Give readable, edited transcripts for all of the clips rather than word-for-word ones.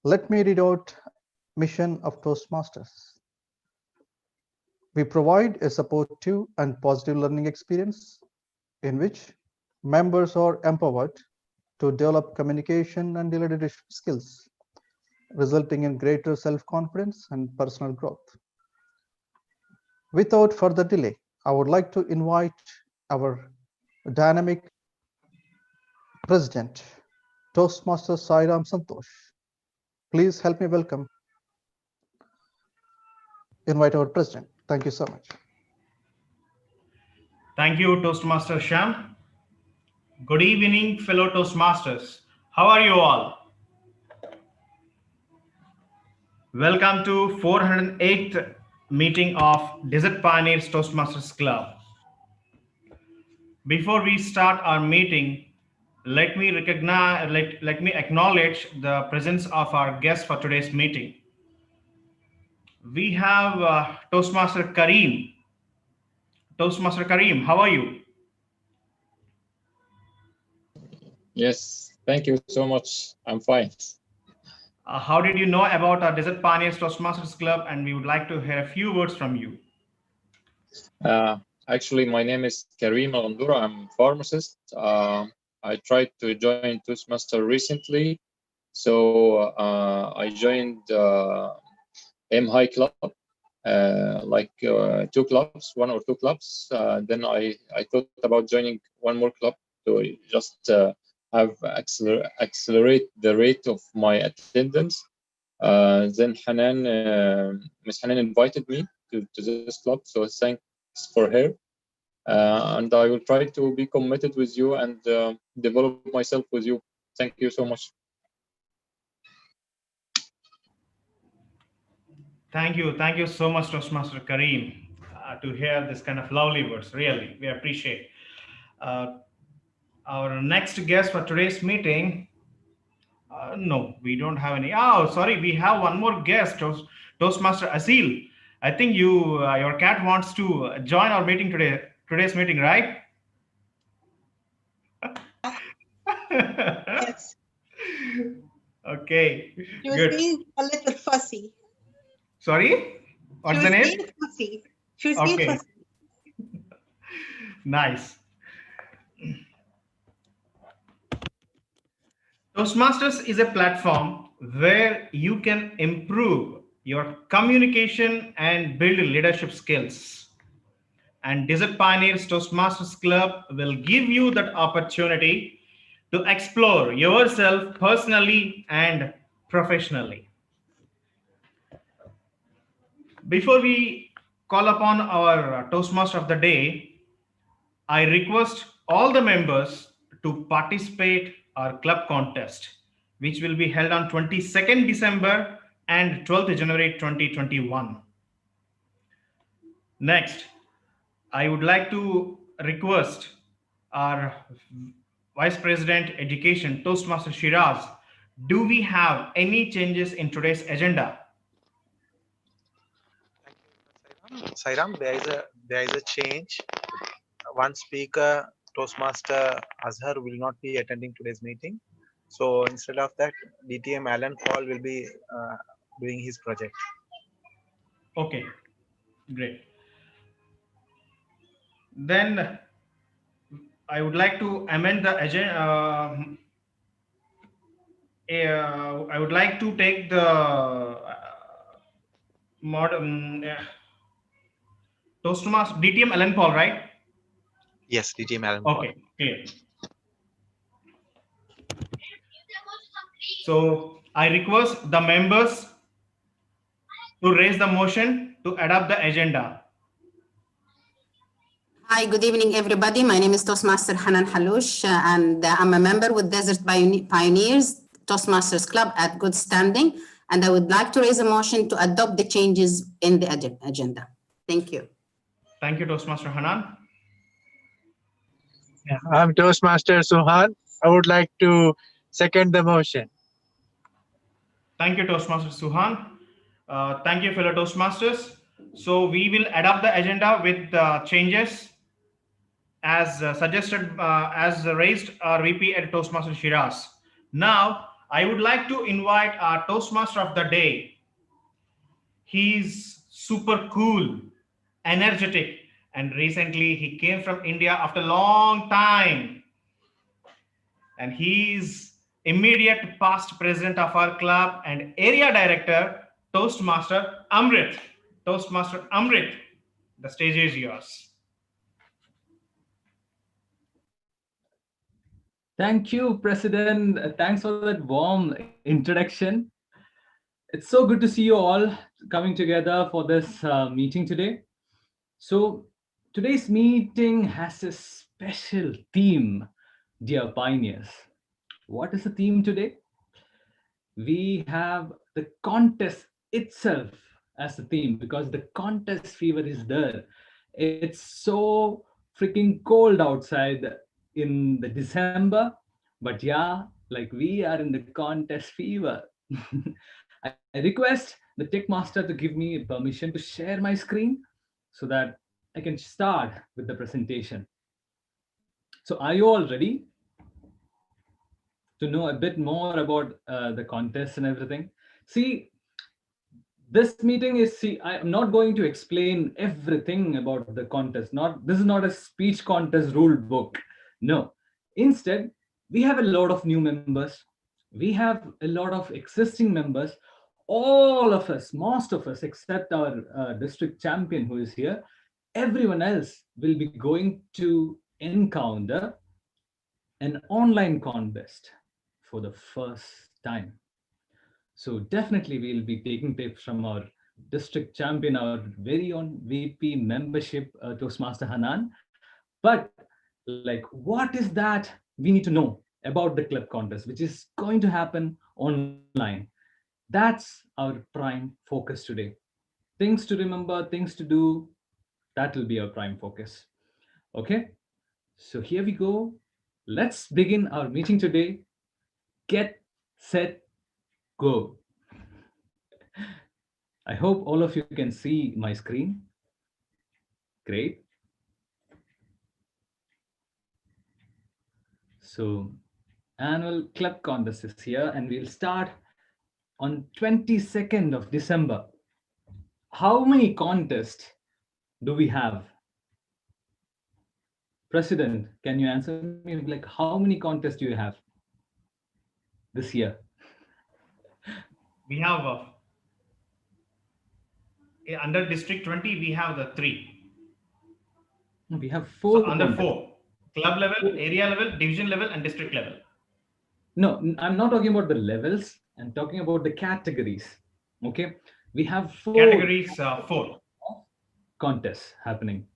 Let me read out mission of Toastmasters. We provide a supportive and positive learning experience in which members are empowered to develop communication and leadership skills, resulting in greater self-confidence and personal growth. Without further delay, I would like to invite our dynamic President, Toastmaster Sairam Santosh. Please help me invite our President. Thank you so much. Thank you, Toastmaster Sham. Good evening, fellow Toastmasters. How are you all? Welcome to 408th meeting of Desert Pioneers Toastmasters Club. Before we start our meeting, let me acknowledge the presence of our guest for today's meeting. We have Toastmaster Kareem. Toastmaster Kareem, how are you? Yes, thank you so much. I'm fine. How did you know about our Desert Pioneers Toastmasters Club? And we would like to hear a few words from you. Actually, my name is Kareem Al-Andura. I'm a pharmacist. I tried to join Toastmaster recently. So I joined M High Club, two clubs, one or two clubs. Then I thought about joining one more club to just accelerate the rate of my attendance. Then Miss Hanan invited me to this club, so thanks for her. And I will try to be committed with you and develop myself with you. Thank you so much. Thank you so much, Toastmaster Kareem, to hear this kind of lovely words. Really, we appreciate. Our next guest for today's meeting. No, we don't have any. Oh, sorry, we have one more guest, Toastmaster Asil. I think your cat wants to join our meeting today's meeting, right? Yes. Okay. She was Good. being a little fussy. Sorry? What's the name? Being fussy. She was being fussy. Nice. Toastmasters is a platform where you can improve your communication and build leadership skills. And Desert Pioneers Toastmasters Club will give you that opportunity to explore yourself personally and professionally. Before we call upon our Toastmaster of the day, I request all the members to participate our club contest, which will be held on 22nd December and 12th January 2021. Next, I would like to request our Vice President Education, Toastmaster Shiraz. Do we have any changes in today's agenda? Sairam, there is a change. One speaker, Toastmaster Azhar, will not be attending today's meeting. So instead of that, DTM Alan Paul will be doing his project. Okay, great. Then I would like to amend the agenda. I would like to take the Toastmaster DTM Alan Paul, right? Yes, DTM Alan Paul. Okay, clear. So I request the members to raise the motion to adopt the agenda. Hi, good evening, everybody. My name is Toastmaster Hanan Halouch, and I'm a member with Desert Pioneers Toastmasters Club at good standing, and I would like to raise a motion to adopt the changes in the agenda. Thank you. Thank you, Toastmaster Hanan. Yeah, I'm Toastmaster Suhan. I would like to second the motion. Thank you, Toastmaster Suhan. Thank you, fellow Toastmasters. So we will adopt the agenda with changes as suggested, as raised our VP at Toastmaster Shiraz. Now, I would like to invite our Toastmaster of the day. He's super cool, energetic, and recently he came from India after a long time. And he's immediate past president of our club and area director, Toastmaster Amrit. Toastmaster Amrit, the stage is yours. Thank you, President. Thanks for that warm introduction. It's so good to see you all coming together for this meeting today. So, today's meeting has a special theme, dear pioneers. What is the theme today? We have the contest itself as the theme because the contest fever is there. It's so freaking cold outside in the December, but yeah, like we are in the contest fever. I request the tech master to give me permission to share my screen so that I can start with the presentation. So are you all ready to know a bit more about the contest and everything? See, this meeting is, see, I'm not going to explain everything about the contest. Not, this is not a speech contest rule book. No. Instead, we have a lot of new members. We have a lot of existing members. All of us, most of us, except our district champion who is here, everyone else will be going to encounter an online contest for the first time. So definitely we'll be taking tips from our district champion, our very own VP membership, Toastmaster Hanan. But like, what is that we need to know about the club contest, which is going to happen online? That's our prime focus today. Things to remember, things to do, that will be our prime focus. Okay, so here we go. Let's begin our meeting today. Get, set, go. I hope all of you can see my screen. Great. So annual club contest is here and we'll start on 22nd of December. How many contests do we have? President, can you answer me? Like, how many contests do you have this year? We have under District 20, we have the 3. We have 4. So under 4. Club level, area level, division level, and district level. No, I'm not talking about the levels. I'm talking about the categories. Okay, we have 4 categories. 4 contests happening.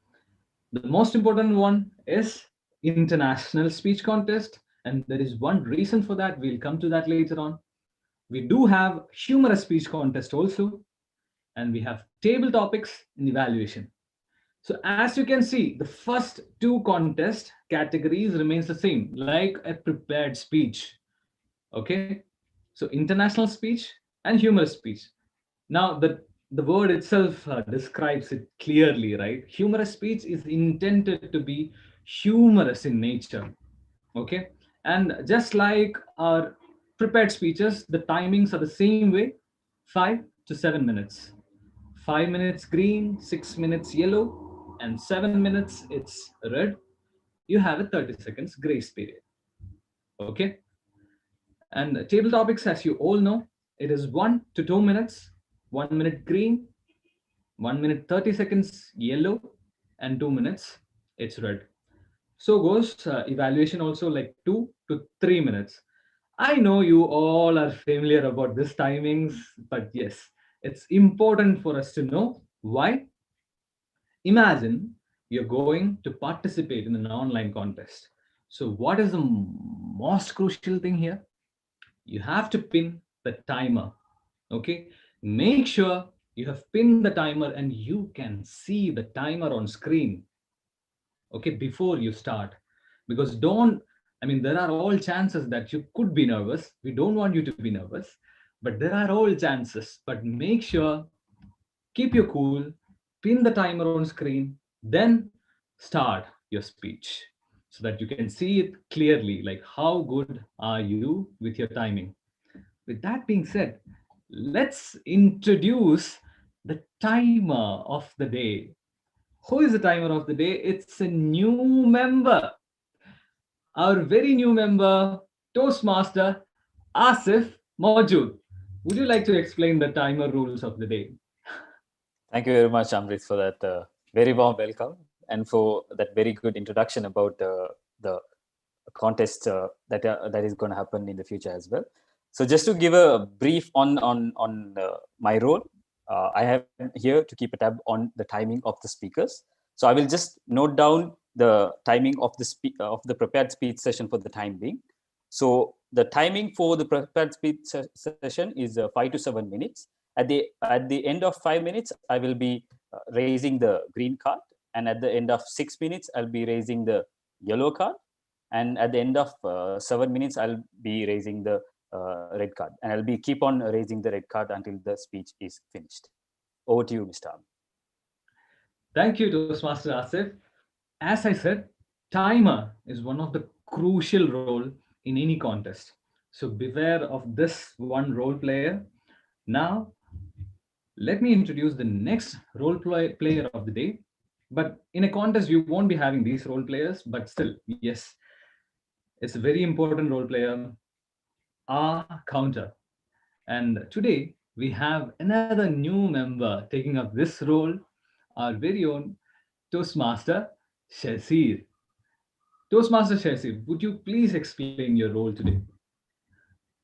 The most important one is international speech contest, and there is one reason for that. We'll come to that later on. We do have humorous speech contest also, and we have table topics and evaluation. So as you can see, the first 2 contest categories remains the same, like a prepared speech. Okay, so international speech and humorous speech. Now the word itself describes it clearly, right? Humorous speech is intended to be humorous in nature. Okay, and just like our prepared speeches, the timings are the same way, 5 to 7 minutes. 5 minutes green, 6 minutes yellow, and 7 minutes it's red. You have a 30 seconds grace period. Okay, and table topics, as you all know, it is 1 to 2 minutes, 1 minute green, 1 minute 30 seconds yellow, and 2 minutes it's red. So goes evaluation also, like 2 to 3 minutes. I know you all are familiar about this timings, but yes, it's important for us to know why. Imagine you're going to participate in an online contest. So what is the most crucial thing here? You have to pin the timer. Okay, make sure you have pinned the timer and you can see the timer on screen, okay, before you start. Because there are all chances that you could be nervous. We don't want you to be nervous, but there are all chances. But make sure, keep your cool, pin the timer on screen, then start your speech so that you can see it clearly, like how good are you with your timing. with that being said, let's introduce the timer of the day. Who is the timer of the day? It's a new member, our very new member, Toastmaster Asif Maujud. Would you like to explain the timer rules of the day? Thank you very much, Amrit, for that very warm welcome and for that very good introduction about the contest that is going to happen in the future as well. So just to give a brief on my role, I am here to keep a tab on the timing of the speakers. So I will just note down the timing of the prepared speech session for the time being. So the timing for the prepared speech session is 5 to 7 minutes. At the end of 5 minutes, I will be raising the green card, and at the end of 6 minutes, I'll be raising the yellow card, and at the end of 7 minutes, I'll be raising the red card, and I'll be keep on raising the red card until the speech is finished. Over to you, Mr. Am. Thank you, Toastmaster Asif. As I said, timer is one of the crucial role in any contest. So beware of this one role player. Now, let me introduce the next role player of the day. But in a contest, you won't be having these role players, but still, yes, it's a very important role player, our counter. And today, we have another new member taking up this role, our very own Toastmaster Shazir. Toastmaster Shazir, would you please explain your role today?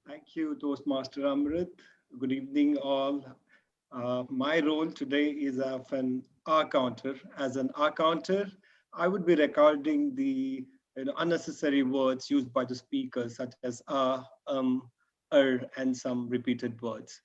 Thank you, Toastmaster Amrit. Good evening, all. My role today is of an R counter. As an R counter, I would be recording the unnecessary words used by the speakers, such as and some repeated words.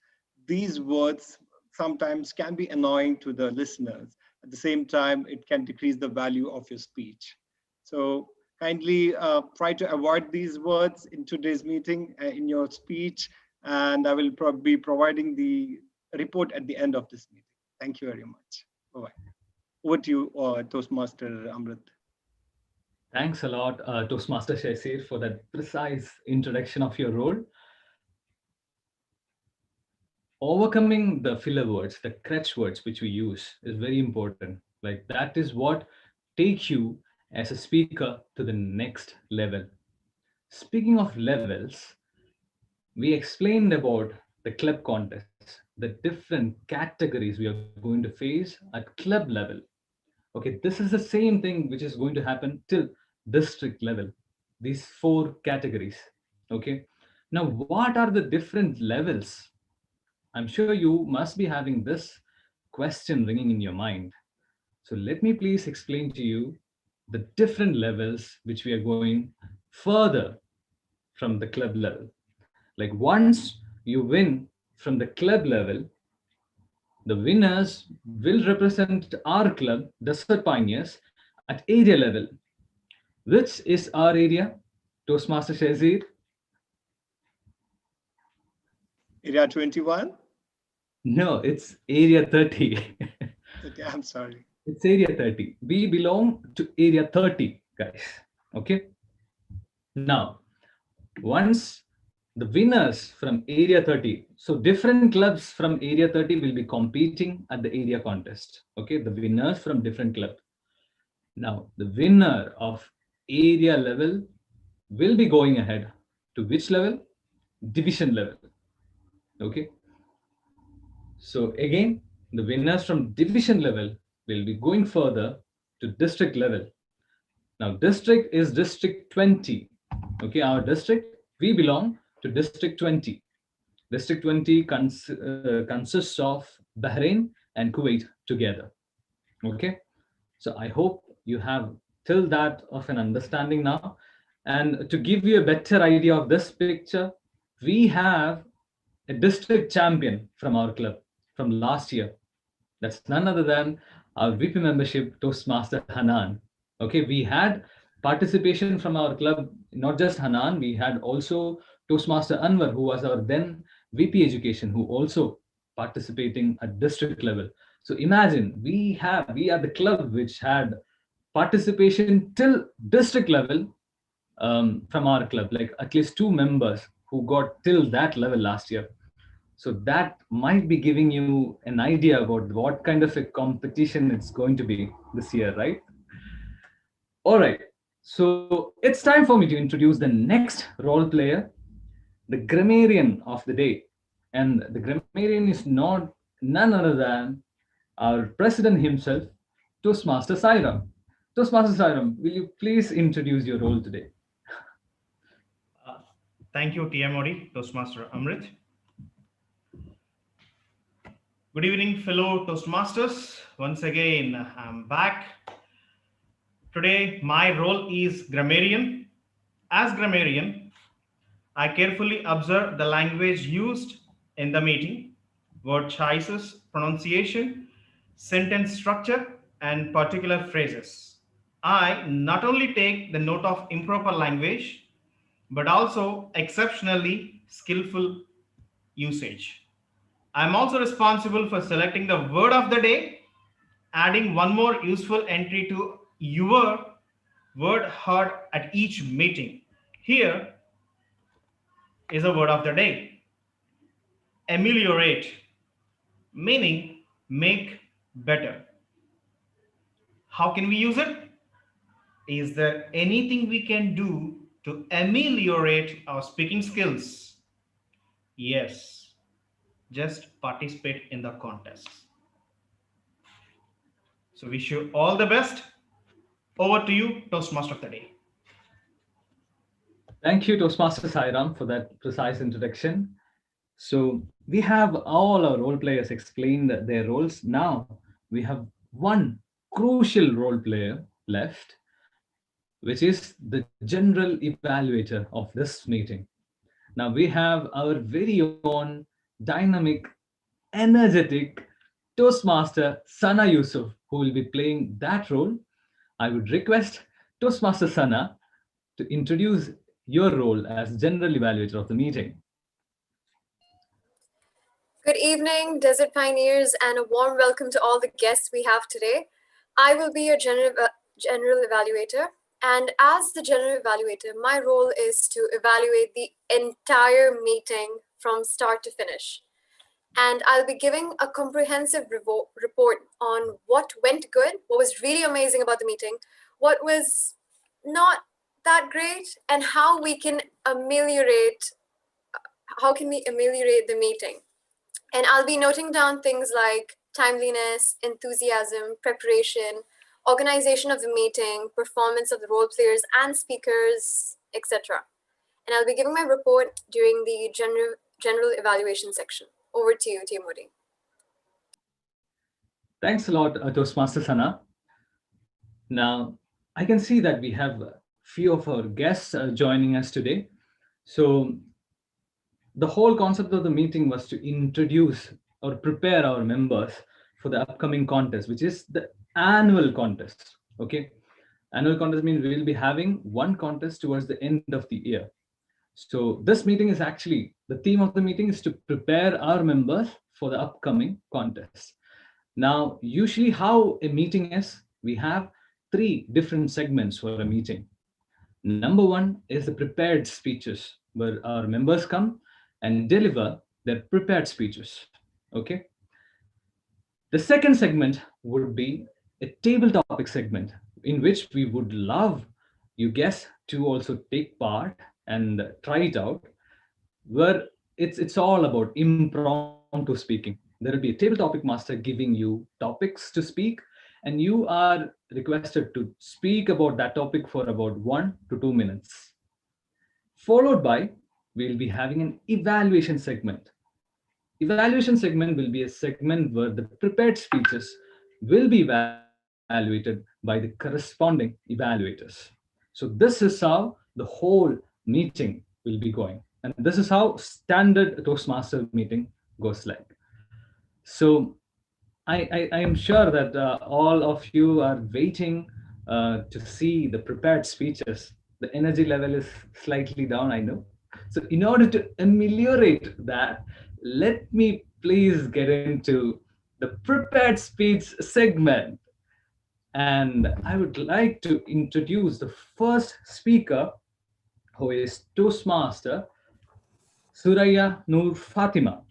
These words sometimes can be annoying to the listeners. At the same time, it can decrease the value of your speech. So kindly try to avoid these words in today's meeting in your speech, and I will be providing the report at the end of this meeting. Thank you very much. Bye-bye. Over to you, Toastmaster Amrit. Thanks a lot, Toastmaster Shazir, for that precise introduction of your role. Overcoming the filler words, the crutch words which we use is very important. Like that is what take you as a speaker to the next level. Speaking of levels, we explained about the club contests, the different categories we are going to face at club level. Okay, this is the same thing which is going to happen till district level. These 4 categories. Okay, now what are the different levels? I'm sure you must be having this question ringing in your mind. So let me please explain to you the different levels which we are going further from the club level. Like once you win from the club level, the winners will represent our club, Desert Pioneers, at area level. Which is our area, Toastmaster Shazir? Area 21? No, it's area 30. Okay, I'm sorry. It's area 30. We belong to area 30, guys. Okay. Now, once the winners from area 30, so different clubs from area 30 will be competing at the area contest. Okay, the winners from different clubs. Now, the winner of area level will be going ahead to which level? Division level. Okay. So again, the winners from division level will be going further to district level. Now, district is district 20. Okay, our district, we belong to district 20. District 20 consists of Bahrain and Kuwait together. Okay, so I hope you have till that of an understanding now. And to give you a better idea of this picture, we have a district champion from our club from last year. That's none other than our VP membership, Toastmaster Hanan. Okay, we had participation from our club, not just Hanan, we had also Toastmaster Anwar, who was our then VP Education, who also participating at district level. So imagine we are the club which had participation till district level from our club, like at least 2 members who got till that level last year. So that might be giving you an idea about what kind of a competition it's going to be this year, right? All right. So it's time for me to introduce the next role player, the grammarian of the day. And the grammarian is none other than our president himself, Toastmaster Sairam. Toastmaster Sairam, will you please introduce your role today? Thank you, TMOD, Toastmaster Amrit. Good evening, fellow Toastmasters. Once again, I'm back. Today, my role is grammarian. As grammarian, I carefully observe the language used in the meeting, word choices, pronunciation, sentence structure, and particular phrases. I not only take the note of improper language, but also exceptionally skillful usage. I'm also responsible for selecting the word of the day, adding one more useful entry to your word heard at each meeting. Here is a word of the day: ameliorate, meaning make better. How can we use it? Is there anything we can do to ameliorate our speaking skills? Yes, just participate in the contest. So wish you all the best. Over to you, Toastmaster of the day. Thank you, Toastmaster Sairam, for that precise introduction. So we have all our role players explained their roles. Now we have one crucial role player left, which is the general evaluator of this meeting. Now we have our very own dynamic, energetic Toastmaster Sana Yusuf, who will be playing that role. I would request Toastmaster Sana to introduce your role as general evaluator of the meeting. Good evening, Desert Pioneers, and a warm welcome to all the guests we have today. I will be your general evaluator, and as the general evaluator, my role is to evaluate the entire meeting from start to finish. And I'll be giving a comprehensive report on what went good, what was really amazing about the meeting, what was not that great, and how we can ameliorate the meeting. And I'll be noting down things like timeliness, enthusiasm, preparation, organization of the meeting, performance of the role players and speakers, etc. And I'll be giving my report during the general evaluation section. Over to you, Timuri. Thanks a lot, Toastmaster Sana. Now, I can see that we have a few of our guests joining us today. So the whole concept of the meeting was to introduce or prepare our members for the upcoming contest, which is the annual contest. Okay, annual contest means we will be having one contest towards the end of the year. So this meeting is actually, the theme of the meeting is to prepare our members for the upcoming contest. Now, usually how a meeting is, we have 3 different segments for a meeting. Number 1 is the prepared speeches, where our members come and deliver their prepared speeches. Okay. The second segment would be a table topic segment, in which we would love you guests to also take part and try it out, where it's all about impromptu speaking. There will be a table topic master giving you topics to speak, and you are requested to speak about that topic for about 1 to 2 minutes. Followed by, we'll be having an evaluation segment. Evaluation segment will be a segment where the prepared speeches will be evaluated by the corresponding evaluators. So this is how the whole meeting will be going. And this is how standard Toastmaster meeting goes like. So I am sure that all of you are waiting to see the prepared speeches. The energy level is slightly down, I know. So in order to ameliorate that, let me please get into the prepared speech segment. And I would like to introduce the first speaker, who is Toastmaster Suraya Noor Fatima.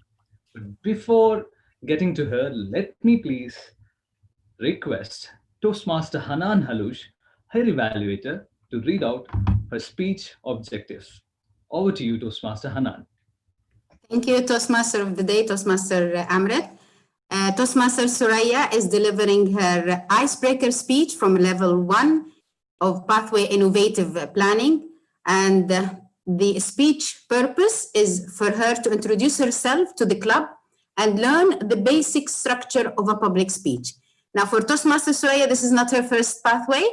But before getting to her, let me please request Toastmaster Hanan Halush, her evaluator, to read out her speech objectives. Over to you, Toastmaster Hanan. Thank you, Toastmaster of the Day, Toastmaster Amrit. Toastmaster Suraya is delivering her icebreaker speech from level 1 of Pathway Innovative Planning. And the speech purpose is for her to introduce herself to the club and learn the basic structure of a public speech. Now, for Toastmaster Suraya, this is not her first pathway.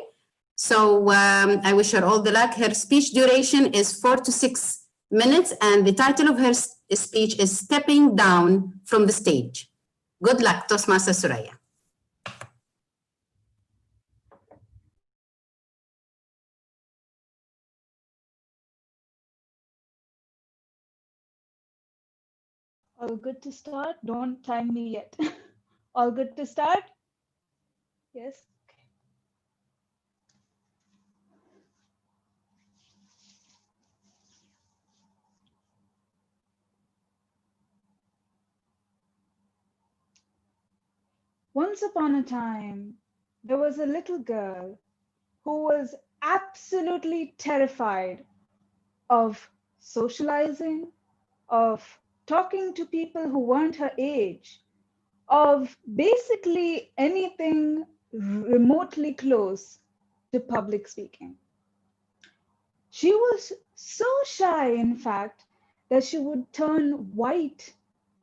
So I wish her all the luck. Her speech duration is 4 to 6 minutes, and the title of her speech is Stepping Down from the Stage. Good luck, Toastmaster Suraya. All good to start? Don't time me yet. All good to start? Yes. Okay. Once upon a time, there was a little girl who was absolutely terrified of socializing, of talking to people who weren't her age, of basically anything remotely close to public speaking. She was so shy, in fact, that she would turn white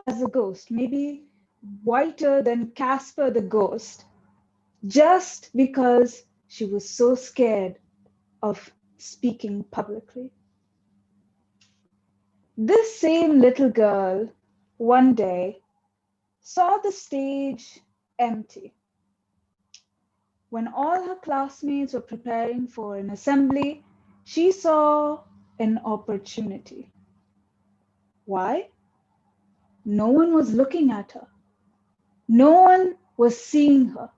as a ghost, maybe whiter than Casper the ghost, just because she was so scared of speaking publicly. This same little girl one day saw the stage empty. When all her classmates were preparing for an assembly, she saw an opportunity. Why? No one was looking at her. No one was seeing her.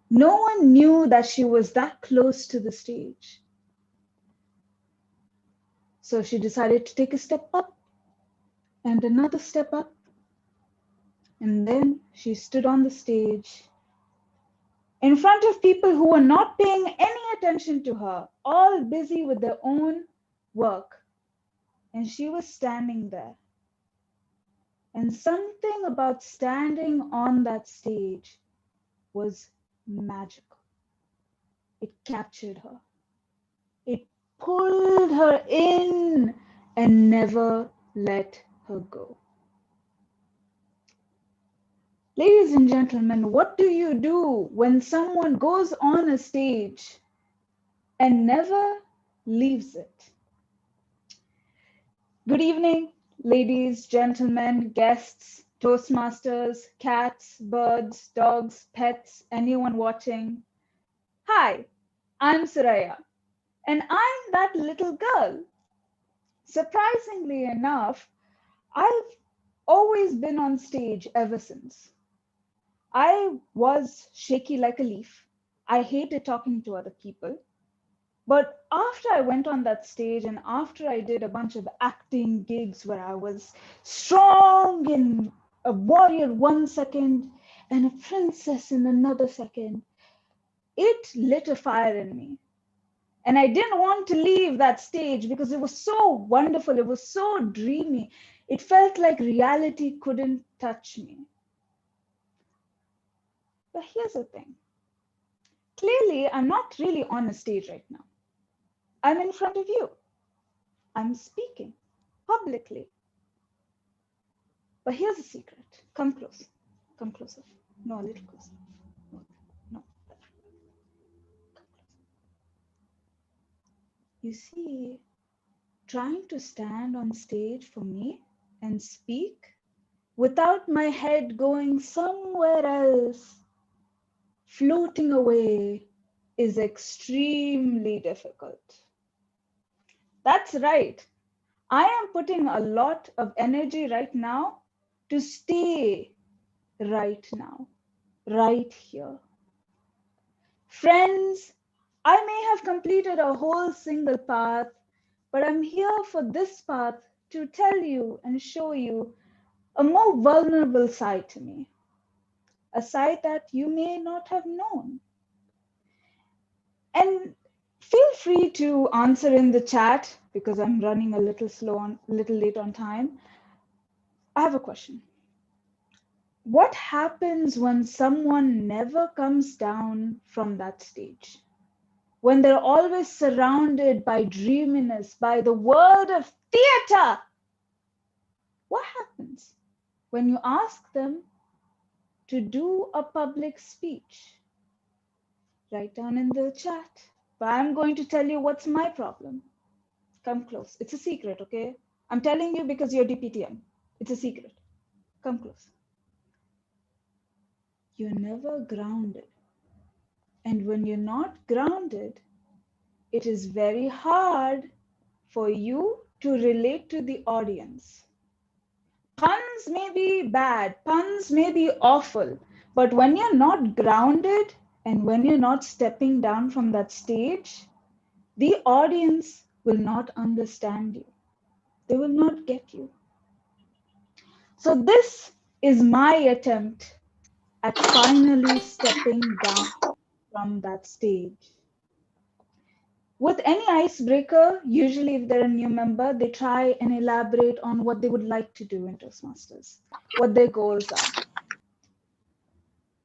No one knew that she was that close to the stage. So she decided to take a step up and another step up. And then she stood on the stage in front of people who were not paying any attention to her, all busy with their own work. And she was standing there. And something about standing on that stage was magical. It captured her. It pulled her in and never let her go. Ladies and gentlemen, what do you do when someone goes on a stage and never leaves it? Good evening, ladies, gentlemen, guests, Toastmasters, cats, birds, dogs, pets, anyone watching. Hi, I'm Suraya, and I'm that little girl. Surprisingly enough, I've always been on stage ever since. I was shaky like a leaf. I hated talking to other people. But after I went on that stage and after I did a bunch of acting gigs where I was strong and a warrior 1 second and a princess in another second, it lit a fire in me. And I didn't want to leave that stage because it was so wonderful. It was so dreamy. It felt like reality couldn't touch me. But here's the thing. Clearly, I'm not really on a stage right now. I'm in front of you. I'm speaking publicly. But here's a secret. Come close. Come closer. No, a little closer. No. You see, trying to stand on stage for me and speak without my head going somewhere else, floating away, is extremely difficult. That's right. I am putting a lot of energy right now to stay right now, right here. Friends, I may have completed a whole single path, but I'm here for this path to tell you and show you a more vulnerable side to me, a side that you may not have known. And feel free to answer in the chat because I'm running a little little late on time. I have a question. What happens when someone never comes down from that stage? When they're always surrounded by dreaminess, by the world of theater? What happens when you ask them to do a public speech? Write down in the chat. But I'm going to tell you what's my problem. Come close. It's a secret, okay? I'm telling you because you're DPTM. It's a secret. Come close. You're never grounded. And when you're not grounded, it is very hard for you to relate to the audience. Puns may be bad, puns may be awful, but when you're not grounded and when you're not stepping down from that stage, the audience will not understand you. They will not get you. So this is my attempt at finally stepping down from that stage. With any icebreaker, usually if they're a new member, they try and elaborate on what they would like to do in Toastmasters, what their goals are.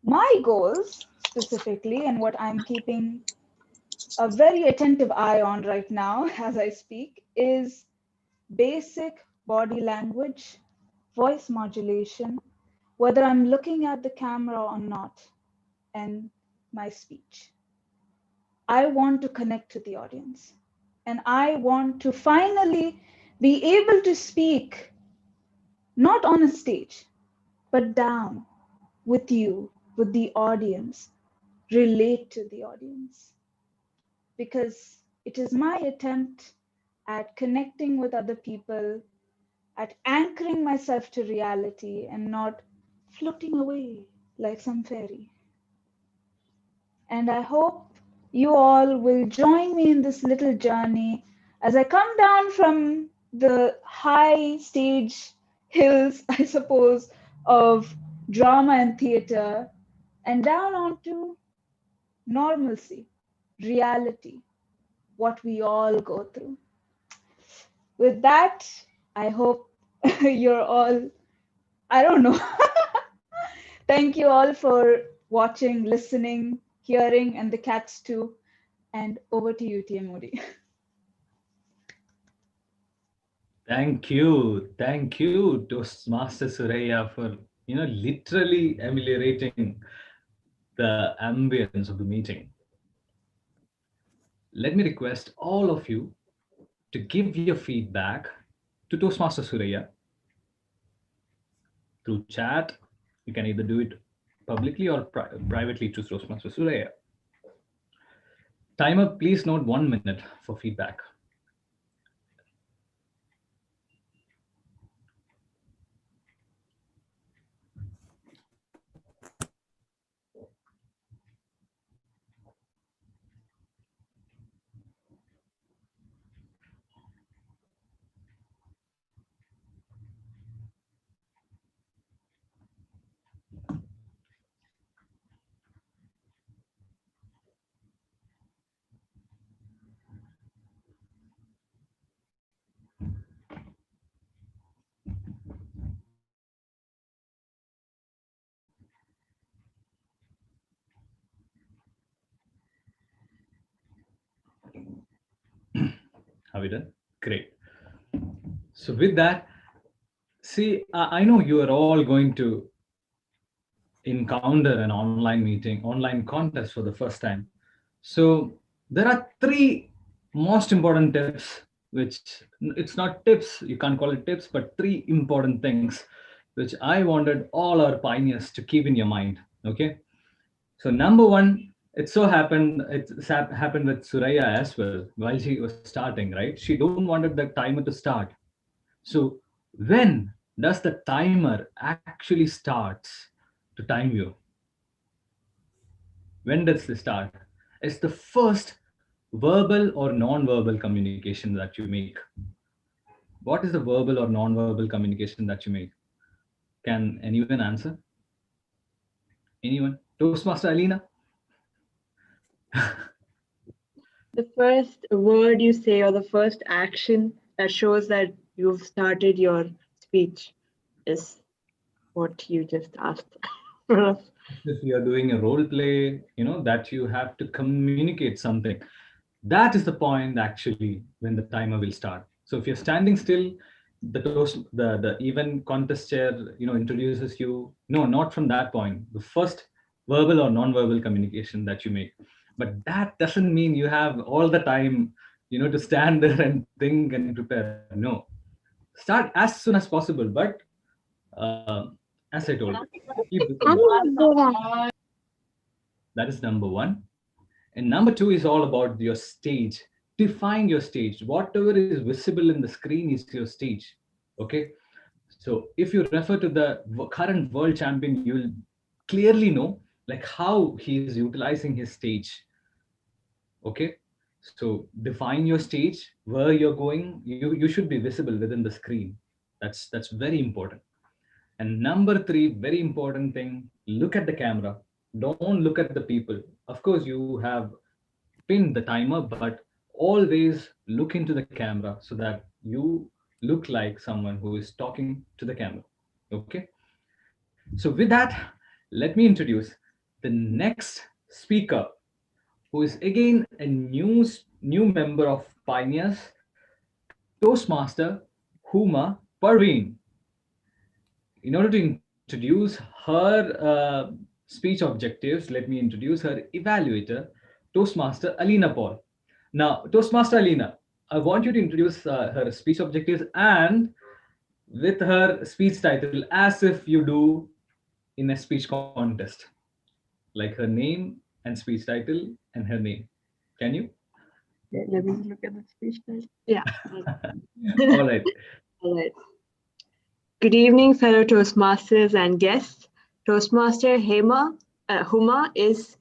My goals specifically, and what I'm keeping a very attentive eye on right now as I speak, is basic body language, voice modulation, whether I'm looking at the camera or not, and my speech. I want to connect to the audience. And I want to finally be able to speak, not on a stage, but down with you, with the audience, relate to the audience. Because it is my attempt at connecting with other people, at anchoring myself to reality and not floating away like some fairy. And I hope you all will join me in this little journey as I come down from the high stage hills, I suppose, of drama and theater and down onto normalcy, reality, what we all go through. With that, I hope you're all, I don't know. Thank you all for watching, listening, hearing, and the cats too. And over to you, TM Moody. Thank you, Toastmaster Suraya, for literally ameliorating the ambience of the meeting. Let me request all of you to give your feedback to Toastmaster Suraya through chat. You can either do it publicly or privately to Toastmaster Suraya. Timer, please note 1 minute for feedback. Have we done? Great. So with that, see, I know you are all going to encounter an online meeting, online contest for the first time. So there are 3 most important tips, which it's not tips, you can't call it tips, but 3 important things which I wanted all our pioneers to keep in your mind. Okay. So number 1, it happened with Suraya as well while she was starting, right? She don't wanted the timer to start. So when does the timer actually starts to time you? When does it start? It's the first verbal or non-verbal communication that you make. What is the verbal or non-verbal communication that you make? Can anyone answer? Anyone? Toastmaster Alina? The first word you say or the first action that shows that you've started your speech is what you just asked for us. If you are doing a role play, that you have to communicate something. That is the point actually when the timer will start. So if you're standing still, the event contest chair, introduces you. No, not from that point. The first verbal or non-verbal communication that you make. But that doesn't mean you have all the time, to stand there and think and prepare. No, start as soon as possible. But as I told, keep that is number one. And number two is all about your stage. Define your stage. Whatever is visible in the screen is your stage. Okay. So if you refer to the current world champion, you'll clearly know like how he is utilizing his stage. Okay. So define your stage, where you're going. You should be visible within the screen. That's very important. And number three, very important thing, look at the camera. Don't look at the people. Of course, you have pinned the timer, but always look into the camera so that you look like someone who is talking to the camera. Okay. So with that, let me introduce the next speaker, who is again a new member of Pioneers, Toastmaster Huma Parveen. In order to introduce her speech objectives, let me introduce her evaluator, Toastmaster Alina Paul. Now, Toastmaster Alina, I want you to introduce her speech objectives and with her speech title as if you do in a speech contest, like her name and speech title and her name. Can you? Let me look at the speech title. Yeah. All right. All right. Good evening, fellow Toastmasters and guests. Toastmaster Huma is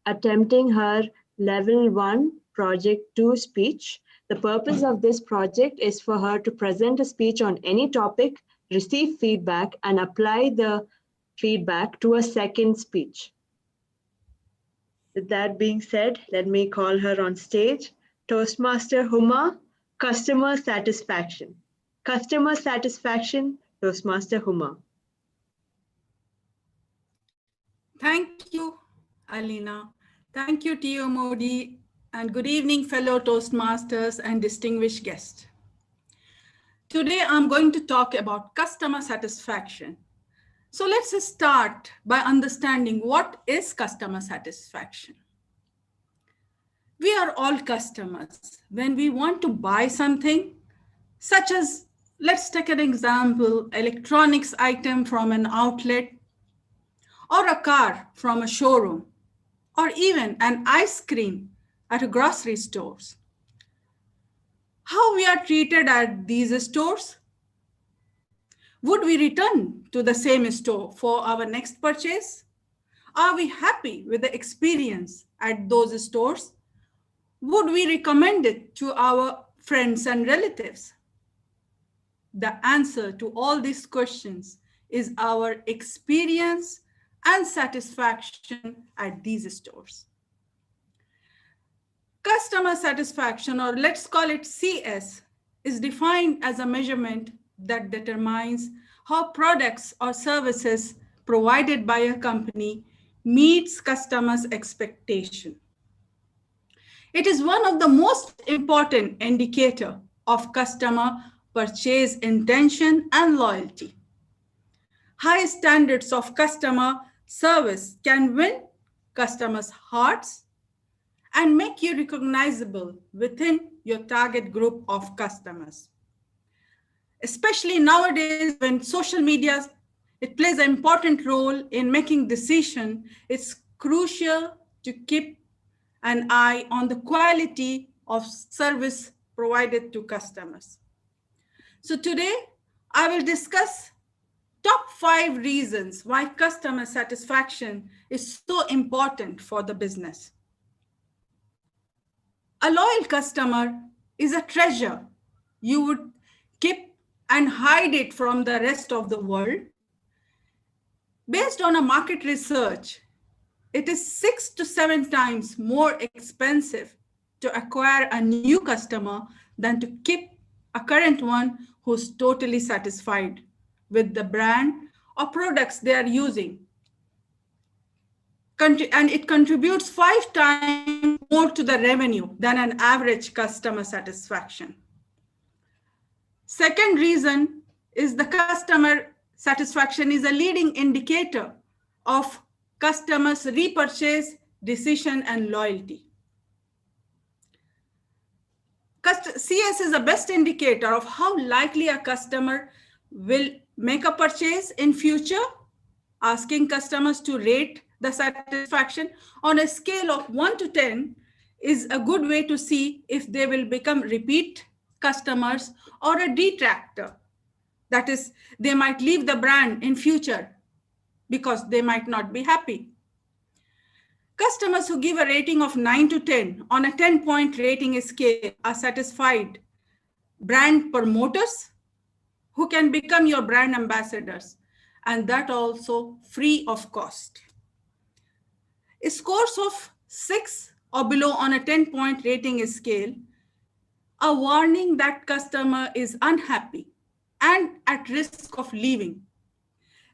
attempting her Level 1 Project 2 speech. The purpose of this project is for her to present a speech on any topic, receive feedback, and apply the feedback to a second speech. With that being said, let me call her on stage. Toastmaster Huma, customer satisfaction. Customer satisfaction, Toastmaster Huma. Thank you, Alina. Thank you, T.O. Modi, and good evening, fellow Toastmasters and distinguished guests. Today, I'm going to talk about customer satisfaction. So let's start by understanding what is customer satisfaction. We are all customers. When we want to buy something, such as, let's take an example, electronics item from an outlet, or a car from a showroom, or even an ice cream at a grocery stores. How we are treated at these stores? Would we return to the same store for our next purchase? Are we happy with the experience at those stores? Would we recommend it to our friends and relatives? The answer to all these questions is our experience and satisfaction at these stores. Customer satisfaction, or let's call it CS, is defined as a measurement that determines how products or services provided by a company meets customers' expectation. It is one of the most important indicators of customer purchase intention and loyalty. High standards of customer service can win customers' hearts and make you recognizable within your target group of customers. Especially nowadays when social media, it plays an important role in making decisions, it's crucial to keep an eye on the quality of service provided to customers. So today, I will discuss top 5 reasons why customer satisfaction is so important for the business. A loyal customer is a treasure you would keep and hide it from the rest of the world? Based on a market research, it is 6 to 7 times more expensive to acquire a new customer than to keep a current one who's totally satisfied with the brand or products they are using. And it contributes 5 times more to the revenue than an average customer satisfaction. Second reason is the customer satisfaction is a leading indicator of customers' repurchase decision and loyalty. CS is the best indicator of how likely a customer will make a purchase in future. Asking customers to rate the satisfaction on a scale of 1 to 10 is a good way to see if they will become repeat customers or a detractor. That is, they might leave the brand in future because they might not be happy. Customers who give a rating of 9 to 10 on a 10-point rating scale are satisfied brand promoters who can become your brand ambassadors, and that also free of cost. Scores of 6 or below on a 10-point rating scale are warning that customer is unhappy and at risk of leaving.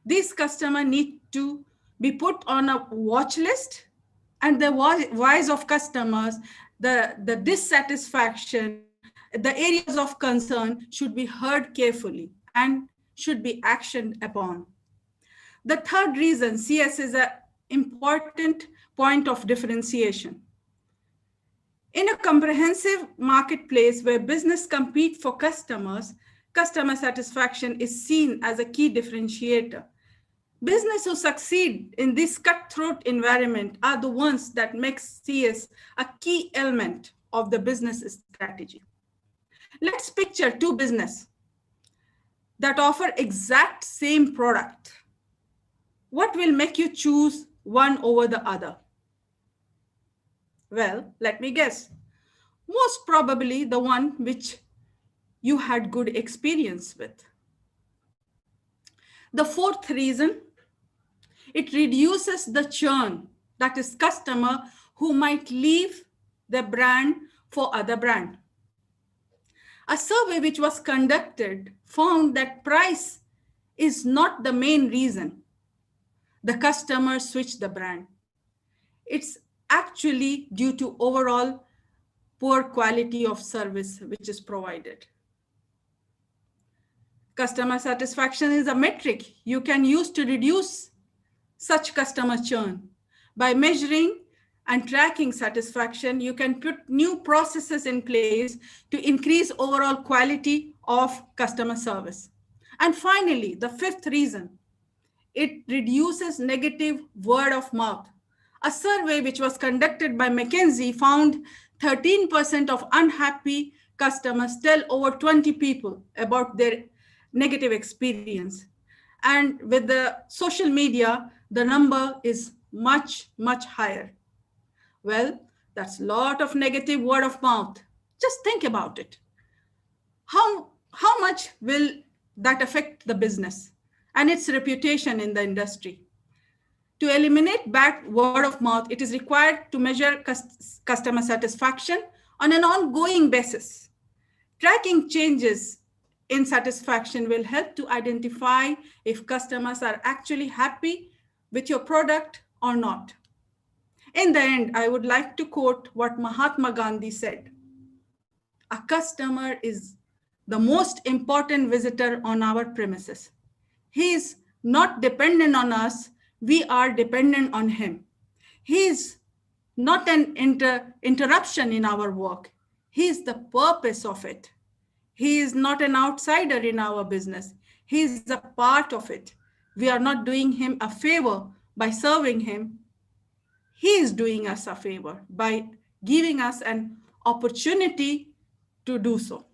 These customers need to be put on a watch list, and the voice of customers, the dissatisfaction, the areas of concern should be heard carefully and should be actioned upon. The third reason, CS is an important point of differentiation. In a comprehensive marketplace where business compete for customers, customer satisfaction is seen as a key differentiator. Business who succeed in this cutthroat environment are the ones that make CS a key element of the business strategy. Let's picture two businesses that offer exact same product. What will make you choose one over the other? Well, let me guess. Most probably the one which you had good experience with. The fourth reason, it reduces the churn, that is customer who might leave the brand for other brand. A survey which was conducted found that price is not the main reason the customer switched the brand. It's actually due to overall poor quality of service which is provided. Customer satisfaction is a metric you can use to reduce such customer churn. By measuring and tracking satisfaction, you can put new processes in place to increase overall quality of customer service. And finally, the fifth reason, it reduces negative word of mouth. A survey which was conducted by McKinsey found 13% of unhappy customers tell over 20 people about their negative experience. And with the social media, the number is much, much higher. Well, that's a lot of negative word of mouth. Just think about it. How much will that affect the business and its reputation in the industry? To eliminate bad word of mouth, it is required to measure customer satisfaction on an ongoing basis. Tracking changes in satisfaction will help to identify if customers are actually happy with your product or not. In the end, I would like to quote what Mahatma Gandhi said. A customer is the most important visitor on our premises. He is not dependent on us, we are dependent on him. He is not an interruption in our work. He is the purpose of it. He is not an outsider in our business. He is a part of it. We are not doing him a favor by serving him. He is doing us a favor by giving us an opportunity to do so.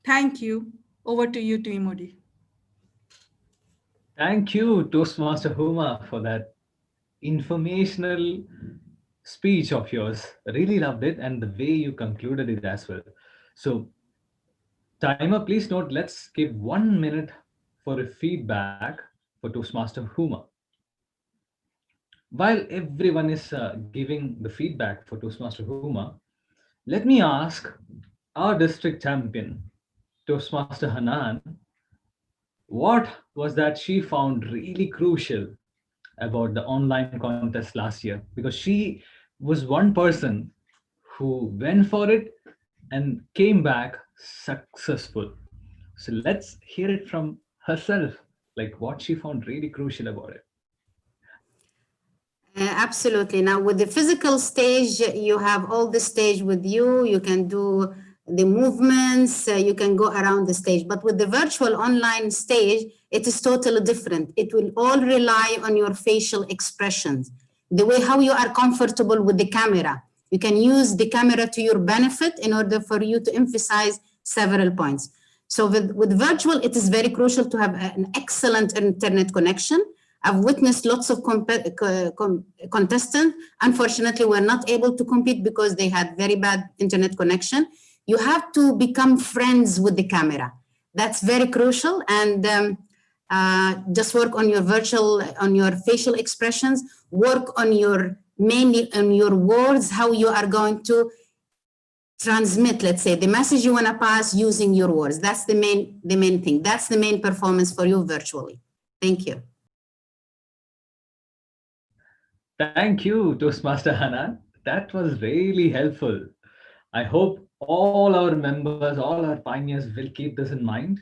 Thank you. Over to you, Timothy. Thank you, Toastmaster Huma, for that informational speech of yours. Really loved it, and the way you concluded it as well. So Timer, please note, let's give 1 minute for a feedback for Toastmaster Huma. While everyone is giving the feedback for Toastmaster Huma, let me ask our district champion, Toastmaster Hanan, what was that she found really crucial about the online contest last year? Because she was one person who went for it and came back successful. So let's hear it from herself, like what she found really crucial about it. Absolutely. Now, with the physical stage, you have all the stage with you. You can do the movements. You can go around the stage. But with the virtual online stage, it is totally different. It will all rely on your facial expressions, the way how you are comfortable with the camera. You can use the camera to your benefit in order for you to emphasize several points. So with virtual, it is very crucial to have an excellent internet connection. I've witnessed lots of contestants. Unfortunately, were not able to compete because they had very bad internet connection. You have to become friends with the camera. That's very crucial. And just work on your on your facial expressions, work on mainly on your words, how you are going to transmit, let's say, the message you want to pass using your words. That's the main thing. That's the main performance for you virtually. Thank you. Thank you, Toastmaster Hanan. That was really helpful. I hope all our members, all our pioneers will keep this in mind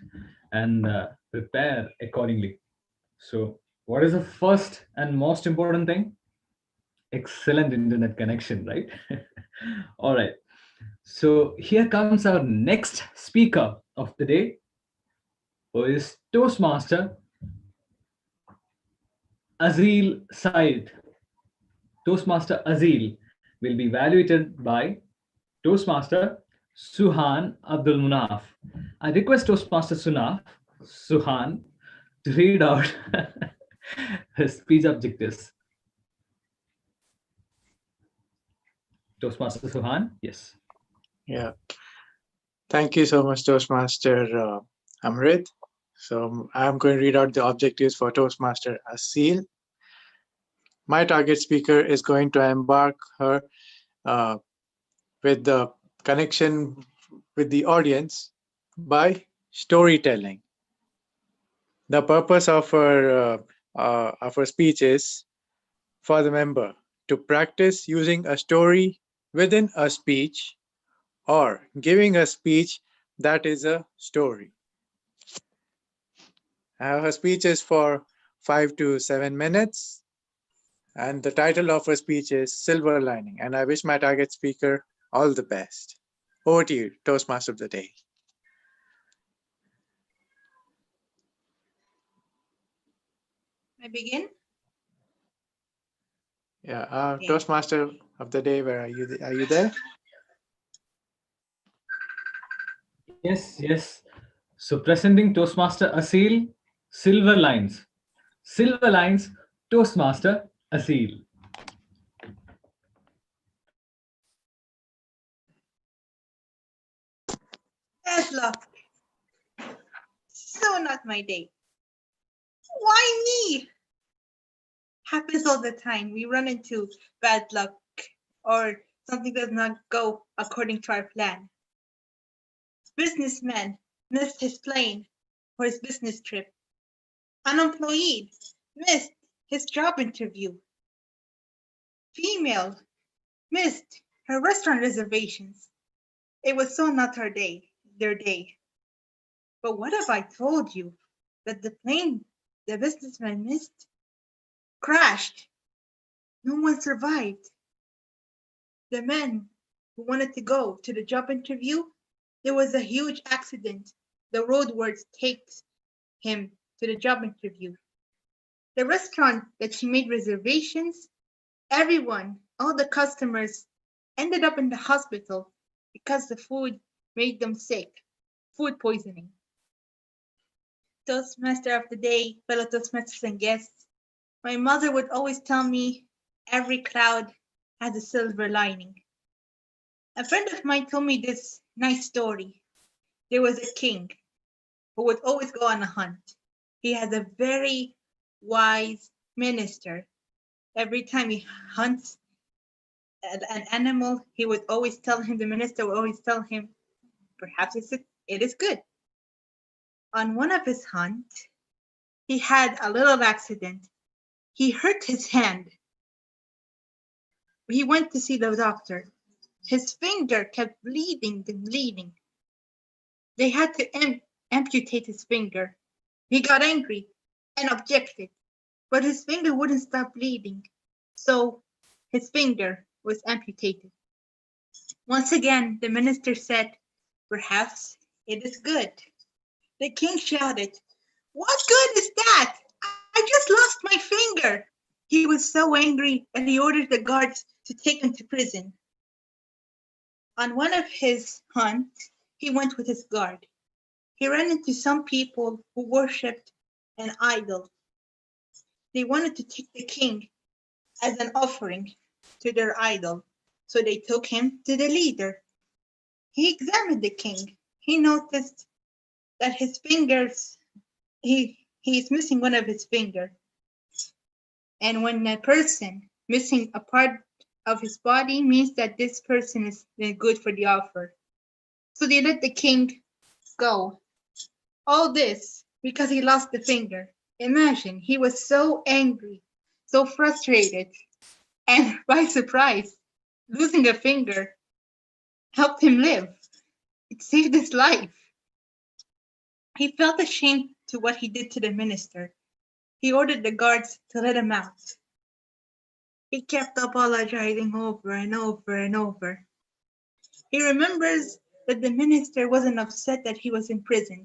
and prepare accordingly. So, what is the first and most important thing? Excellent internet connection, right? All right. So, here comes our next speaker of the day, who is Toastmaster Azil Said. Toastmaster Azil will be evaluated by Toastmaster Suhan Abdul Munaf. I request Toastmaster Suhan to read out his speech objectives. Toastmaster Suhan, yes. Yeah. Thank you so much, Toastmaster Amrit. So I'm going to read out the objectives for Toastmaster Asil. My target speaker is going to embark her with the connection with the audience by storytelling. The purpose of her speech is for the member to practice using a story within a speech or giving a speech that is a story. Her speech is for 5 to 7 minutes. And the title of her speech is Silver Lining. And I wish my target speaker all the best. Over to you, Toastmaster of the Day. I begin? Yeah, Okay. Toastmaster of the Day, where are you? Are you there? Yes, yes. So presenting Toastmaster Asil, Silver Lines. Silver Lines, Toastmaster Asil. Bad luck. So not my day. Why me? Happens all the time. We run into bad luck or something does not go according to our plan. Businessman missed his plane for his business trip. Unemployed missed his job interview. Female missed her restaurant reservations. It was so not their day. But what if I told you that the plane the businessman missed crashed? No one survived. The man who wanted to go to the job interview, there was a huge accident. The roadworks takes him to the job interview. The restaurant that she made reservations, everyone, all the customers ended up in the hospital because the food made them sick, food poisoning. Toastmaster of the Day, fellow Toastmasters and guests, my mother would always tell me every cloud has a silver lining. A friend of mine told me this nice story. there was a king who would always go on a hunt. He had a very wise minister. Every time he hunts an animal, he would always tell him, the minister would always tell him, perhaps it is good. On one of his hunts, he had a little accident. He hurt his hand. He went to see the doctor. His finger kept bleeding and bleeding. They had to amputate his finger. He got angry and objected, but his finger wouldn't stop bleeding. So his finger was amputated. Once again, the minister said, perhaps it is good. The king shouted, what good is that? I just lost my finger. He was so angry that he ordered the guards to take him to prison. On one of his hunts, he went with his guard. He ran into some people who worshipped an idol. They wanted to take the king as an offering to their idol, so they took him to the leader. He examined the king. He noticed that his fingers, he's missing one of his fingers. And when a person missing a part of his body means that this person is good for the offer. So they let the king go. All this because he lost the finger. Imagine, he was so angry, so frustrated, and by surprise, losing a finger helped him live. It saved his life. He felt ashamed to what he did to the minister. He ordered the guards to let him out. He kept apologizing over and over and over. He remembers that the minister wasn't upset that he was in prison.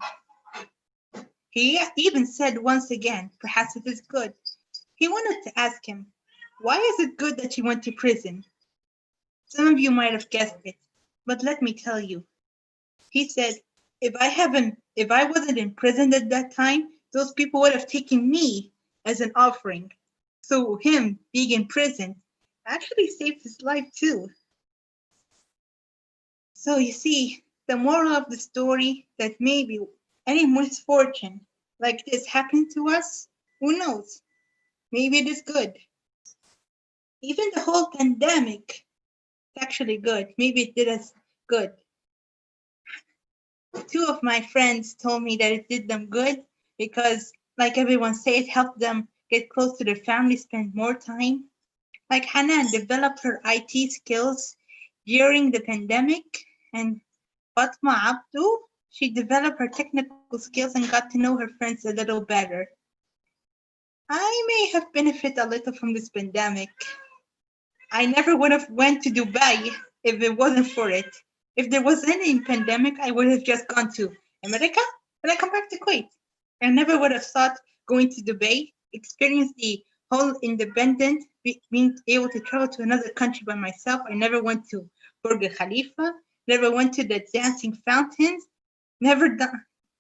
He even said once again, perhaps it is good. He wanted to ask him, why is it good that you went to prison? Some of you might have guessed it, but let me tell you. He said, if I wasn't in prison at that time, those people would have taken me as an offering. So him being in prison actually saved his life too. So you see, the moral of the story, that maybe any misfortune like this happened to us, who knows? Maybe it is good. Even the whole pandemic is actually good. Maybe it did us good. Two of my friends told me that it did them good because, like everyone said, it helped them get close to their family, spend more time. Like Hanan developed her IT skills during the pandemic, and Fatma Abdu, she developed her technical skills and got to know her friends a little better. I may have benefited a little from this pandemic. I never would have went to Dubai if it wasn't for it. If there was any pandemic, I would have just gone to America and I come back to Kuwait. I never would have thought going to Dubai, experience the whole independent, being able to travel to another country by myself. I never went to Burj Khalifa, never went to the dancing fountains, never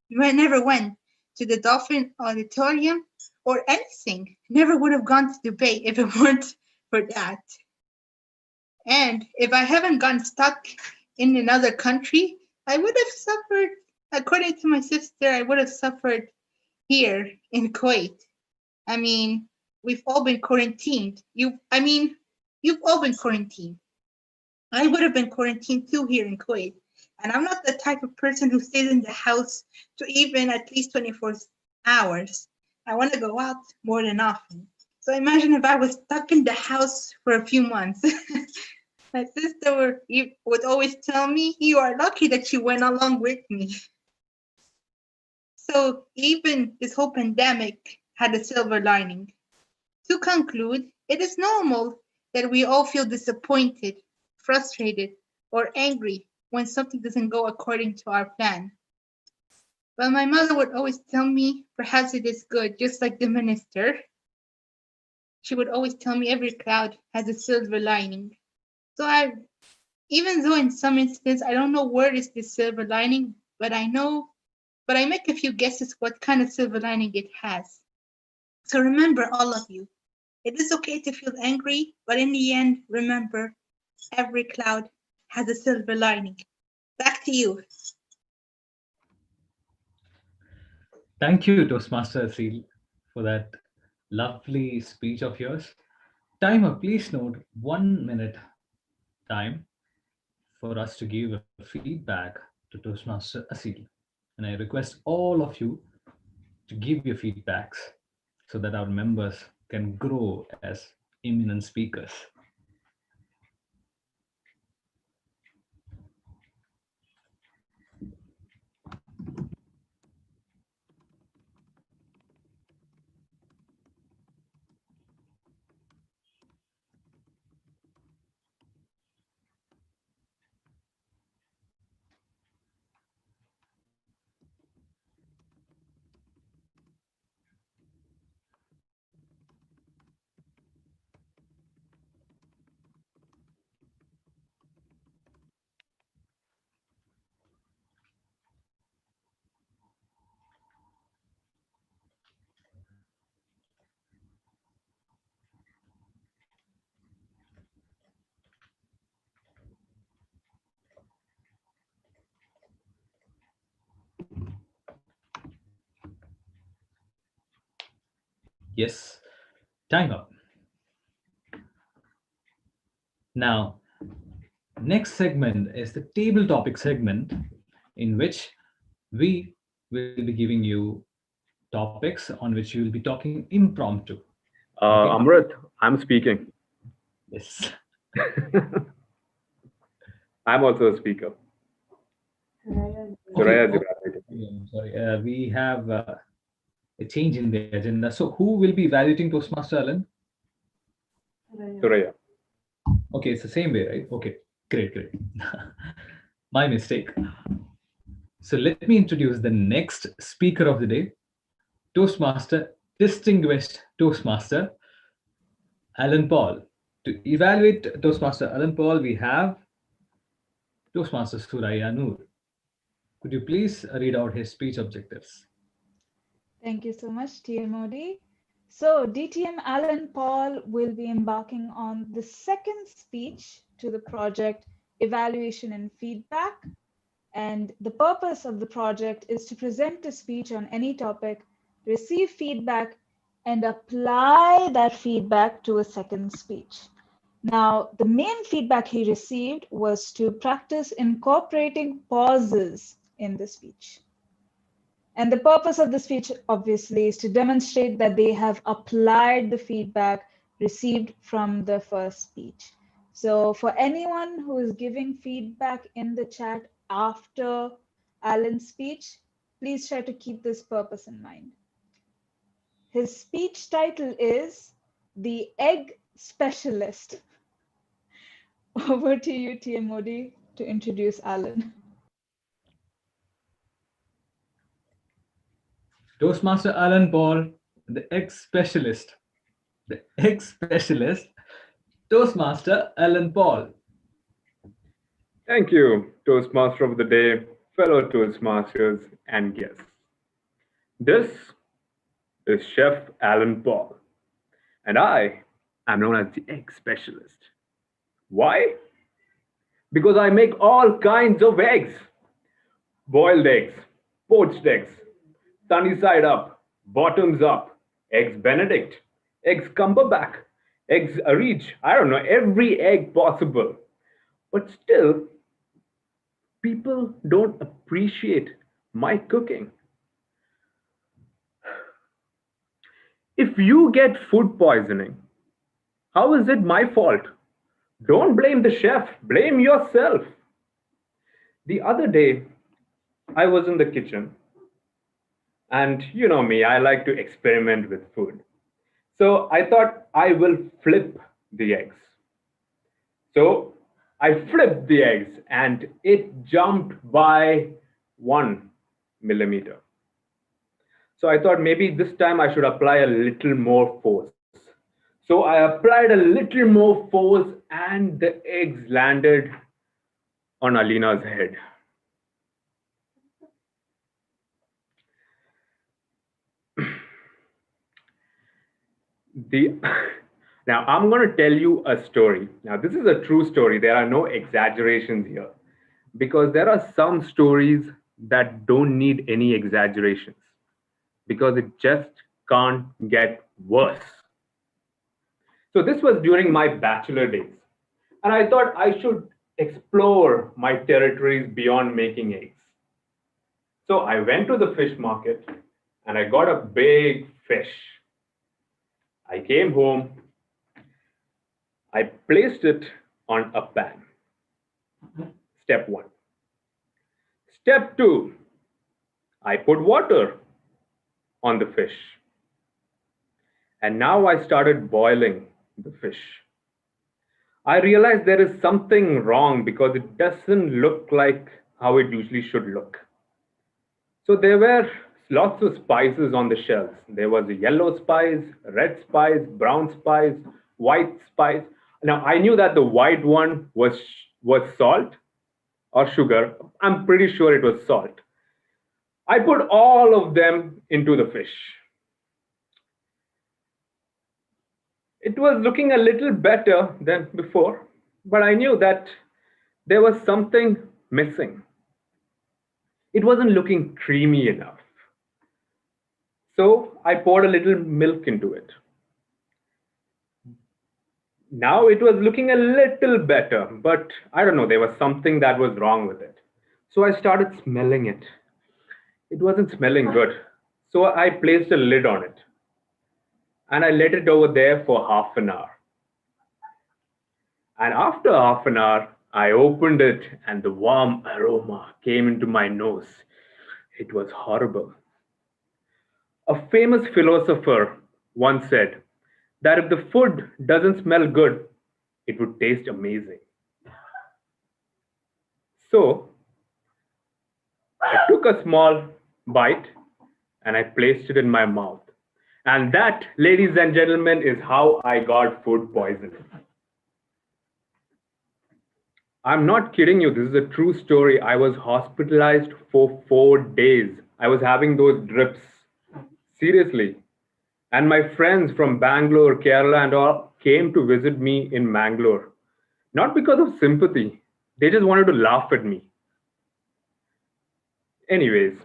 went to the Dolphin Auditorium or anything. Never would have gone to Dubai if it weren't for that. And if I haven't gotten stuck in another country, I would have suffered, according to my sister, I would have suffered here in Kuwait. I mean, we've all been quarantined. You've all been quarantined. I would have been quarantined too here in Kuwait. And I'm not the type of person who stays in the house to even at least 24 hours. I want to go out more than often. So imagine if I was stuck in the house for a few months. My sister would always tell me, you are lucky that you went along with me. So even this whole pandemic had a silver lining. To conclude, it is normal that we all feel disappointed, frustrated, or angry when something doesn't go according to our plan. But my mother would always tell me, perhaps it is good, just like the minister. She would always tell me every cloud has a silver lining. So even though in some instances I don't know where is this silver lining, but I make a few guesses what kind of silver lining it has. So remember, all of you, it is okay to feel angry, but in the end, remember, every cloud has a silver lining. Back to you. Thank you, Toastmaster Asil, for that lovely speech of yours. Timer, please note 1 minute time for us to give a feedback to Toastmaster Asil. And I request all of you to give your feedbacks so that our members can grow as eminent speakers. Yes, time up. Now, next segment is the table topic segment, in which we will be giving you topics on which we will be talking impromptu. Okay? Amrit, I'm speaking. Yes. I'm also a speaker. Okay. Suraya is Oh, evaluating. I'm sorry. We have a change in the agenda. So, who will be evaluating Toastmaster Alan? Suraya. Okay, it's the same way, right? Okay, great. My mistake. So let me introduce the next speaker of the day, Toastmaster, distinguished Toastmaster, Alan Paul. To evaluate Toastmaster Alan Paul, we have Toastmaster Suraya Noor. Could you please read out his speech objectives? Thank you so much, TMOD. So DTM Alan Paul will be embarking on the second speech to the project Evaluation and Feedback. And the purpose of the project is to present a speech on any topic, receive feedback, and apply that feedback to a second speech. Now, the main feedback he received was to practice incorporating pauses in the speech. And the purpose of the speech, obviously, is to demonstrate that they have applied the feedback received from the first speech. So for anyone who is giving feedback in the chat after Alan's speech, please try to keep this purpose in mind. His speech title is The Egg Specialist. Over to you, TMOD, to introduce Alan. Toastmaster Alan Paul, the ex-specialist. The ex-specialist, Toastmaster Alan Paul. Thank you, Toastmaster of the day, fellow Toastmasters, and guests. This is Chef Alan Paul, and I am known as the egg specialist. Why? Because I make all kinds of eggs. Boiled eggs, poached eggs, sunny side up, bottoms up, eggs Benedict, eggs Cumberbatch, eggs Arich, I don't know, every egg possible. But still, people don't appreciate my cooking. If you get food poisoning, how is it my fault? Don't blame the chef, blame yourself. The other day, I was in the kitchen, and you know me, I like to experiment with food. So I thought I will flip the eggs. So I flipped the eggs and it jumped by 1 millimeter. So I thought maybe this time I should apply a little more force. So I applied a little more force and the eggs landed on Alina's head. Now I'm going to tell you a story. Now this is a true story. There are no exaggerations here because there are some stories that don't need any exaggerations. because it just can't get worse. So this was during my bachelor days, and I thought I should explore my territories beyond making eggs. So I went to the fish market and I got a big fish. I came home, I placed it on a pan. Step 1. Step 2, I put water on the fish. And now I started boiling the fish. I realized there is something wrong because it doesn't look like how it usually should look. So there were lots of spices on the shelves. There was a yellow spice, red spice, brown spice, white spice. Now I knew that the white one was salt or sugar. I'm pretty sure it was salt. I put all of them into the fish. It was looking a little better than before, but I knew that there was something missing. It wasn't looking creamy enough. So I poured a little milk into it. Now it was looking a little better, but I don't know, there was something that was wrong with it. So I started smelling it. It wasn't smelling good. So I placed a lid on it and I let it over there for half an hour. And after half an hour, I opened it and the warm aroma came into my nose. It was horrible. A famous philosopher once said that if the food doesn't smell good, it would taste amazing. So I took a small bite and I placed it in my mouth. And that, ladies and gentlemen, is how I got food poisoning. I'm not kidding you. This is a true story. I was hospitalized for 4 days. I was having those drips. Seriously. And my friends from Bangalore, Kerala and all came to visit me in Bangalore. Not because of sympathy. They just wanted to laugh at me. Anyways,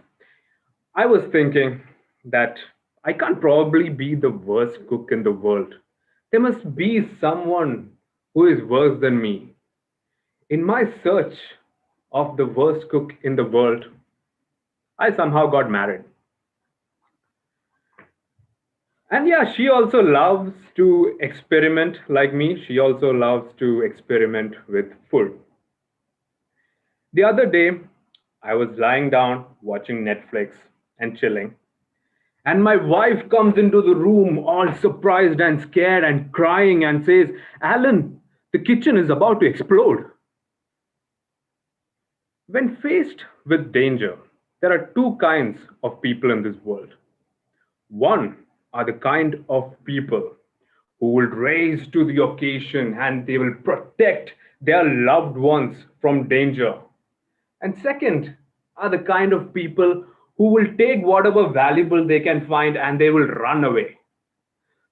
I was thinking that I can't probably be the worst cook in the world. There must be someone who is worse than me. In my search of the worst cook in the world, I somehow got married. And yeah, she also loves to experiment like me. She also loves to experiment with food. The other day, I was lying down watching Netflix and chilling. And my wife comes into the room all surprised and scared and crying and says, "Alan, the kitchen is about to explode." When faced with danger, there are two kinds of people in this world. One are the kind of people who will rise to the occasion and they will protect their loved ones from danger. And second are the kind of people who will take whatever valuable they can find and they will run away.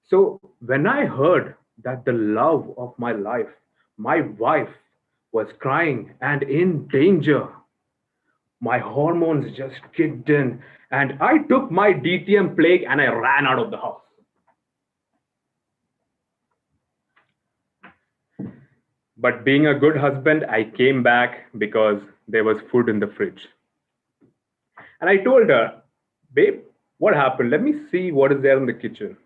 So when I heard that the love of my life, my wife, was crying and in danger, my hormones just kicked in and I took my DTM plague and I ran out of the house. But being a good husband, I came back because there was food in the fridge. And I told her, "Babe, what happened? Let me see what is there in the kitchen."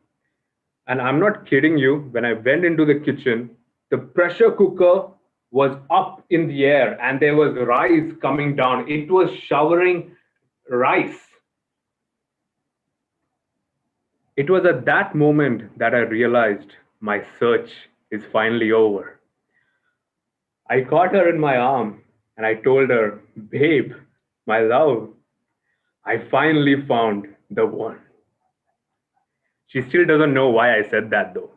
And I'm not kidding you, when I went into the kitchen, the pressure cooker was up in the air and there was rice coming down. It was showering rice. It was at that moment that I realized my search is finally over. I caught her in my arm and I told her, "Babe, my love, I finally found the one." She still doesn't know why I said that though.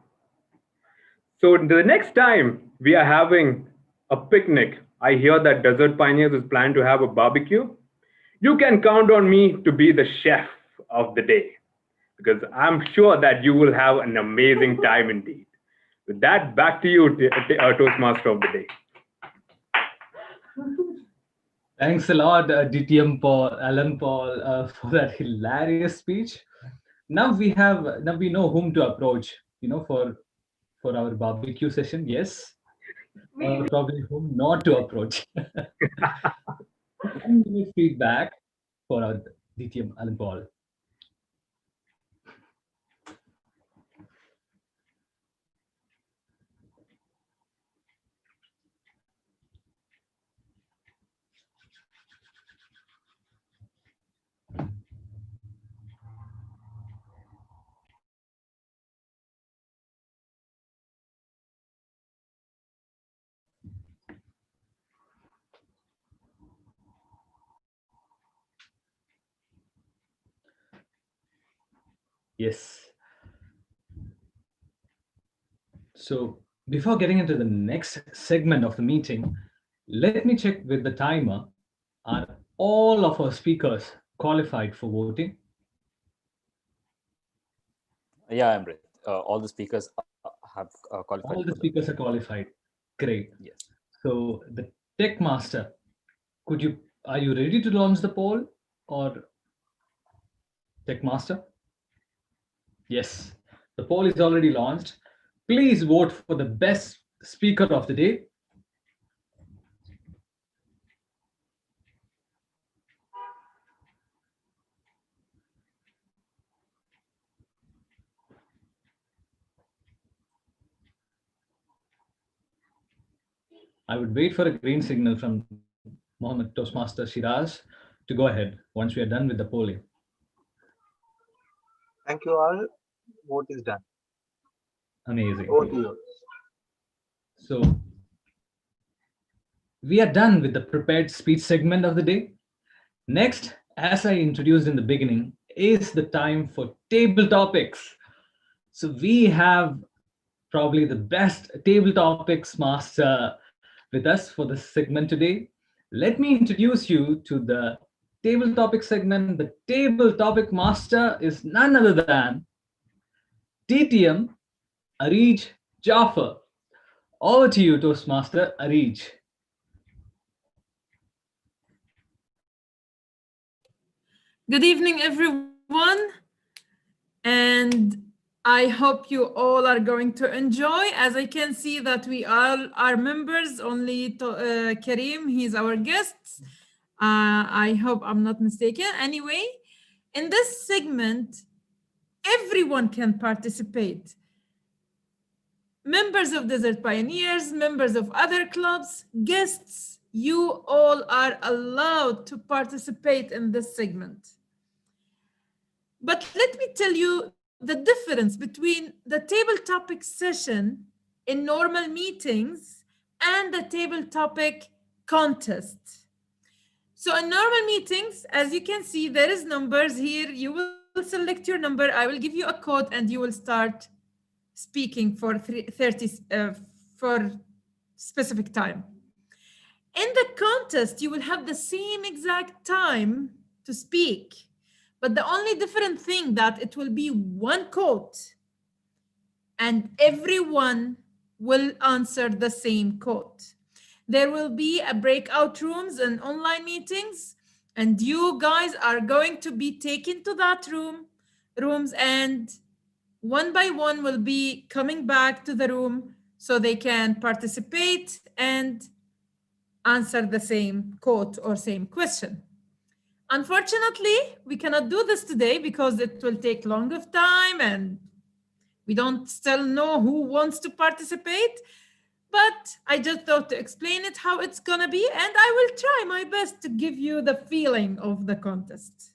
So the next time we are having a picnic, I hear that Desert Pioneers is planned to have a barbecue. You can count on me to be the chef of the day because I'm sure that you will have an amazing time indeed. With that, back to you, Toastmaster of the day. Thanks a lot, DTM Paul, Alan Paul, for that hilarious speech. now we know whom to approach, for our barbecue session. Yes, or probably whom not to approach. 1 minute feedback for our DTM Alan Paul. Yes. So before getting into the next segment of the meeting, let me check with the timer. Are all of our speakers qualified for voting? Yeah, Amrit. All the speakers have qualified All the for the. speakers are qualified. Great. Yes. So the tech master, are you ready to launch the poll, or tech master? Yes, the poll is already launched. Please vote for the best speaker of the day. I would wait for a green signal from Mohammed Toastmaster Shiraz to go ahead once we are done with the polling. Thank you all. Vote is done. Amazing. Over to you. So we are done with the prepared speech segment of the day. Next, as I introduced in the beginning, is the time for table topics. So we have probably the best table topics master with us for this segment today. Let me introduce you to the table topic segment. The table topic master is none other than DTM Arij Jaffer. Over to you, Toastmaster Arij. Good evening, everyone. And I hope you all are going to enjoy. As I can see that we all are members, only Karim, he's our guest. I hope I'm not mistaken. Anyway, in this segment, everyone can participate. Members of Desert Pioneers, members of other clubs, guests, you all are allowed to participate in this segment. But let me tell you the difference between the table topic session in normal meetings and the table topic contest. So in normal meetings, as you can see, there is numbers here. You will select your number. I will give you a code and you will start speaking for 30 for specific time. In the contest, you will have the same exact time to speak, but the only different thing that it will be one quote and everyone will answer the same quote. There will be a breakout rooms and online meetings, and you guys are going to be taken to that rooms, and one by one will be coming back to the room so they can participate and answer the same quote or same question. Unfortunately, we cannot do this today because it will take long of time and we don't still know who wants to participate. But I just thought to explain it how it's gonna be, and I will try my best to give you the feeling of the contest.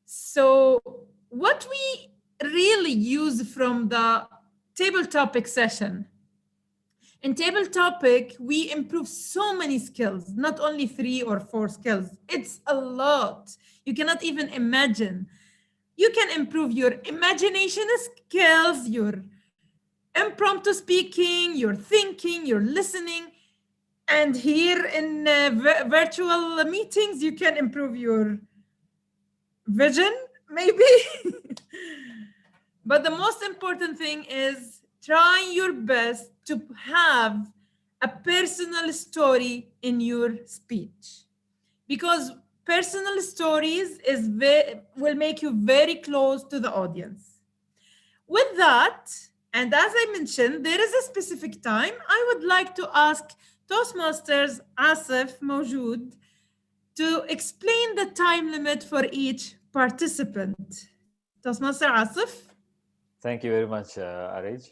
So what we really use from the table topic session. In table topic, we improve so many skills, not only 3 or 4 skills. It's a lot. You cannot even imagine. You can improve your imagination skills, your impromptu speaking, your thinking, your listening. And here in virtual meetings, you can improve your vision, maybe. But the most important thing is try your best to have a personal story in your speech. Because personal stories will make you very close to the audience. With that, and as I mentioned, there is a specific time. I would like to ask Toastmasters Asif Mawjood to explain the time limit for each participant. Toastmaster Asif? Thank you very much, Arij.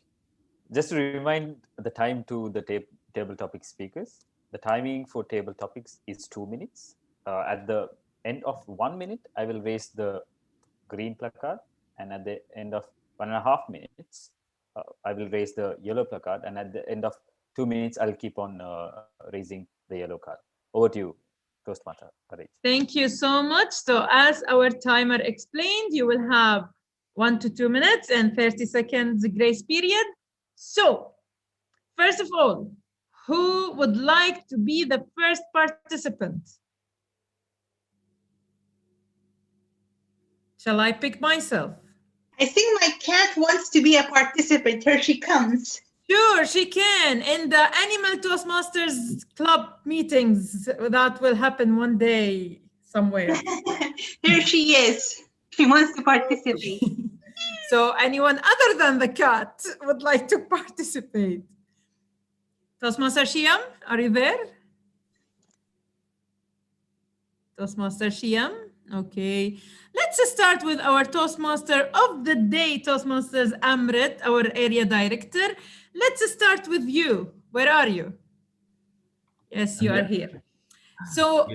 Just to remind the time to the table topic speakers, the timing for table topics is 2 minutes. At the end of 1 minute, I will raise the green placard, and at the end of 1.5 minutes, I will raise the yellow placard, and at the end of 2 minutes, I'll keep on raising the yellow card. Over to you, Toastmaster Arij. Thank you so much. So as our timer explained, you will have 1 to 2 minutes and 30 seconds grace period. So first of all, who would like to be the first participant? Shall I pick myself? I think my cat wants to be a participant. Here she comes. Sure, she can. In the Animal Toastmasters Club meetings that will happen one day somewhere. Here she is. She wants to participate. So anyone other than the cat would like to participate? Toastmaster Shiam, are you there? Toastmaster Shiam, okay. Let's start with our Toastmaster of the day, Toastmasters Amrit, our area director. Let's start with you. Where are you? Yes, you are here. So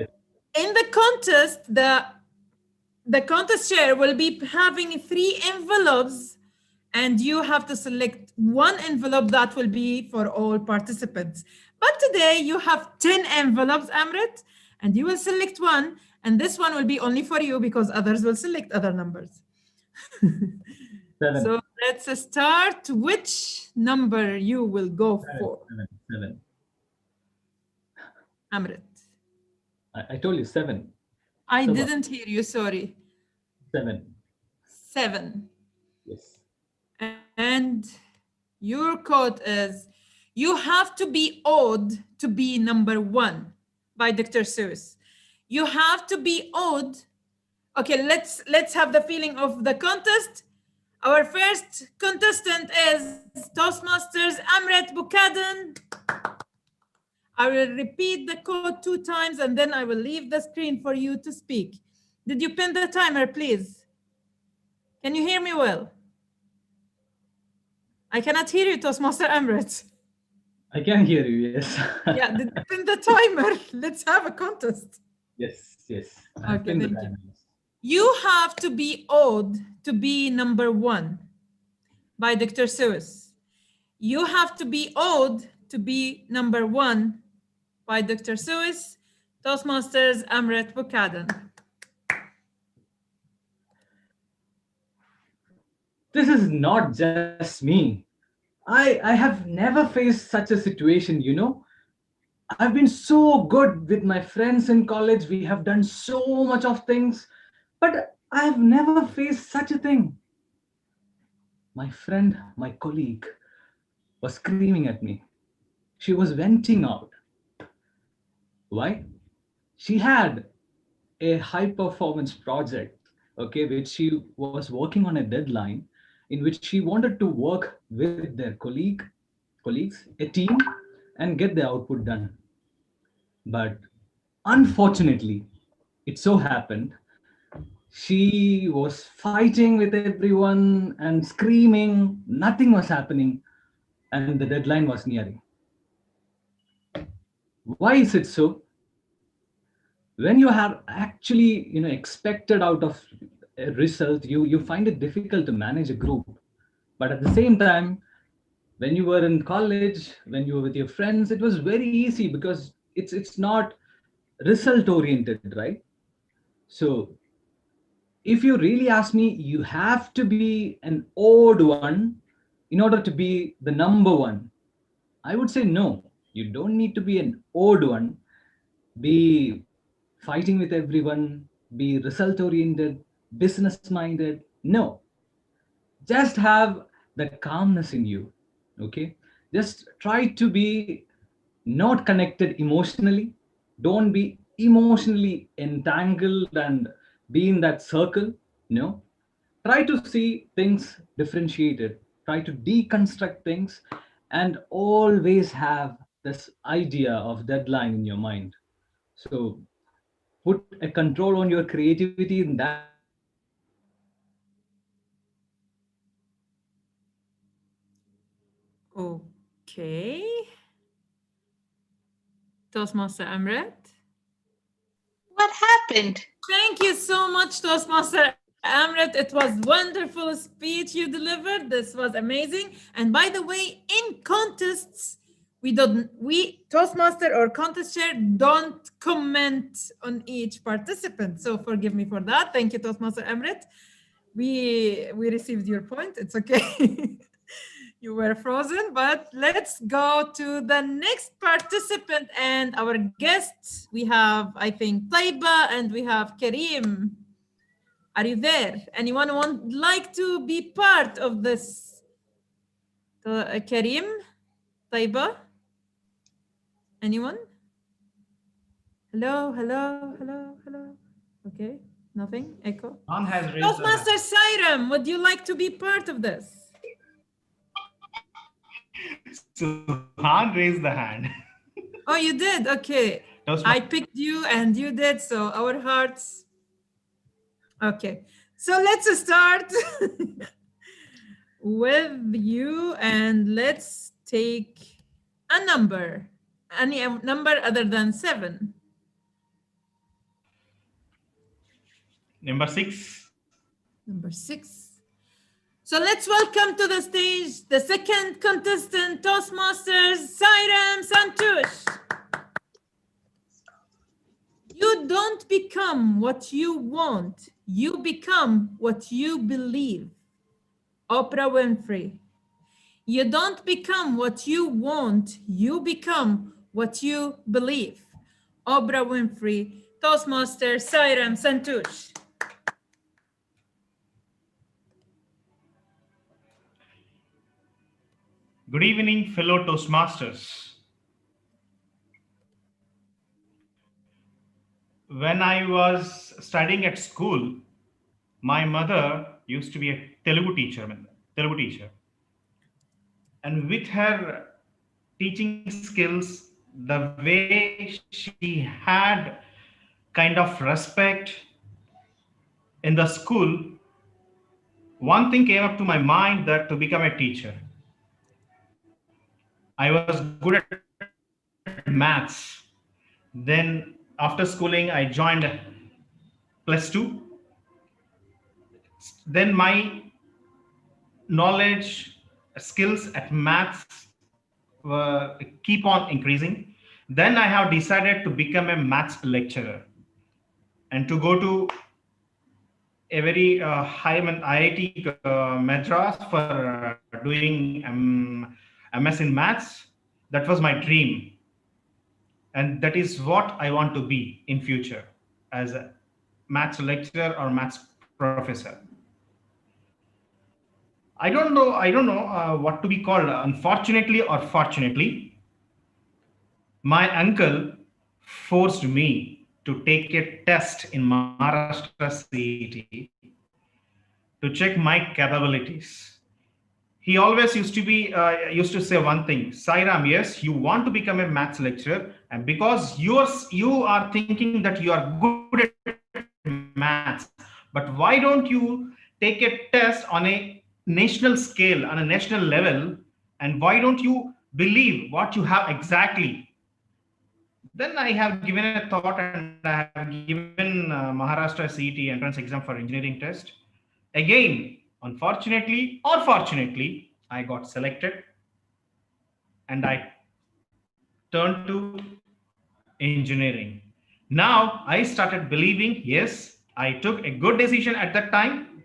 in the contest, the contest chair will be having 3 envelopes, and you have to select 1 envelope that will be for all participants. But today you have 10 envelopes, Amrit, and you will select 1, and this one will be only for you because others will select other numbers. 7. So let's start. Which number you will go for? 7. Amrit. I told you 7. I 7. didn't hear you, sorry. 7. 7. Yes. And your code is, you have to be odd to be number 1 by Dr. Seuss. You have to be odd. Okay, let's have the feeling of the contest. Our first contestant is Toastmasters Amrit Bukadan. I will repeat the code 2 times and then I will leave the screen for you to speak. Did you pin the timer, please? Can you hear me well? I cannot hear you, Toastmaster Amrit. I can hear you, yes. Yeah, did you pin the timer? Let's have a contest. Yes. Okay, thank you. You have to be odd to be number 1 by Dr. Seuss. You have to be odd to be number 1 by Dr. Seuss. Toastmasters Amrit Bukadan. This is not just me. I have never faced such a situation, you know. I've been so good with my friends in college. We have done so much of things, but I've never faced such a thing. My friend, my colleague, was screaming at me. She was venting out. Why? She had a high performance project, okay, which she was working on a deadline in which she wanted to work with their colleagues, a team, and get the output done. But unfortunately, it so happened she was fighting with everyone and screaming. Nothing was happening, and the deadline was nearing. Why is it so? When you have actually, expected out of a result, you find it difficult to manage a group. But at the same time, when you were in college, when you were with your friends, it was very easy because it's not result oriented, right? So if you really ask me, you have to be an odd one in order to be the number 1. I would say no, you don't need to be an odd one. Be fighting with everyone, be result oriented, business minded. No, just have the calmness in you. Okay, just try to be not connected emotionally. Don't be emotionally entangled and be in that circle, try to see things differentiated, try to deconstruct things, and always have this idea of deadline in your mind. So put a control on your creativity in that sense, and Okay. Toastmaster Amrit. What happened? Thank you so much, Toastmaster Amrit. It was wonderful speech you delivered. This was amazing. And by the way, in contests, we Toastmaster or contest chair don't comment on each participant. So forgive me for that. Thank you, Toastmaster Amrit. We received your point. It's okay. You were frozen, but let's go to the next participant and our guests. We have, I think, Taiba and we have Kareem. Are you there? Anyone would like to be part of this? Kareem, Taiba? Anyone? Hello, hello, hello, hello. Okay, nothing, echo. None has raised the hand. Toastmaster Sairam, would you like to be part of this? Suhan raised the hand. Oh, you did? Okay. I picked you and you did, so our hearts. Okay, so let's start with you and let's take a number, any number other than 7. Number 6. Number 6. So let's welcome to the stage the second contestant, Toastmasters Sairam Santush. You don't become what you want, you become what you believe. Oprah Winfrey. You don't become what you want, you become what you believe. Oprah Winfrey. Toastmaster Sairam Santush. Good evening, fellow Toastmasters. When I was studying at school, my mother used to be a Telugu teacher. And with her teaching skills, the way she had kind of respect in the school, one thing came up to my mind that to become a teacher. I was good at maths. Then after schooling, I joined +2. Then my knowledge, skills at maths keep on increasing. Then I have decided to become a maths lecturer and to go to a very high IIT Madras for doing MS in maths. That was my dream. And that is what I want to be in future as a maths lecturer or maths professor. I don't know what to be called, unfortunately or fortunately. My uncle forced me to take a test in Maharashtra CET to check my capabilities. He always used to say one thing, Sairam, yes, you want to become a maths lecturer, and because you are thinking that you are good at maths, but why don't you take a test on a national scale, on a national level, and why don't you believe what you have exactly? Then I have given a thought and I have given Maharashtra CET entrance exam for engineering test. Again, unfortunately or fortunately, I got selected and I turned to engineering. Now I started believing, yes, I took a good decision at that time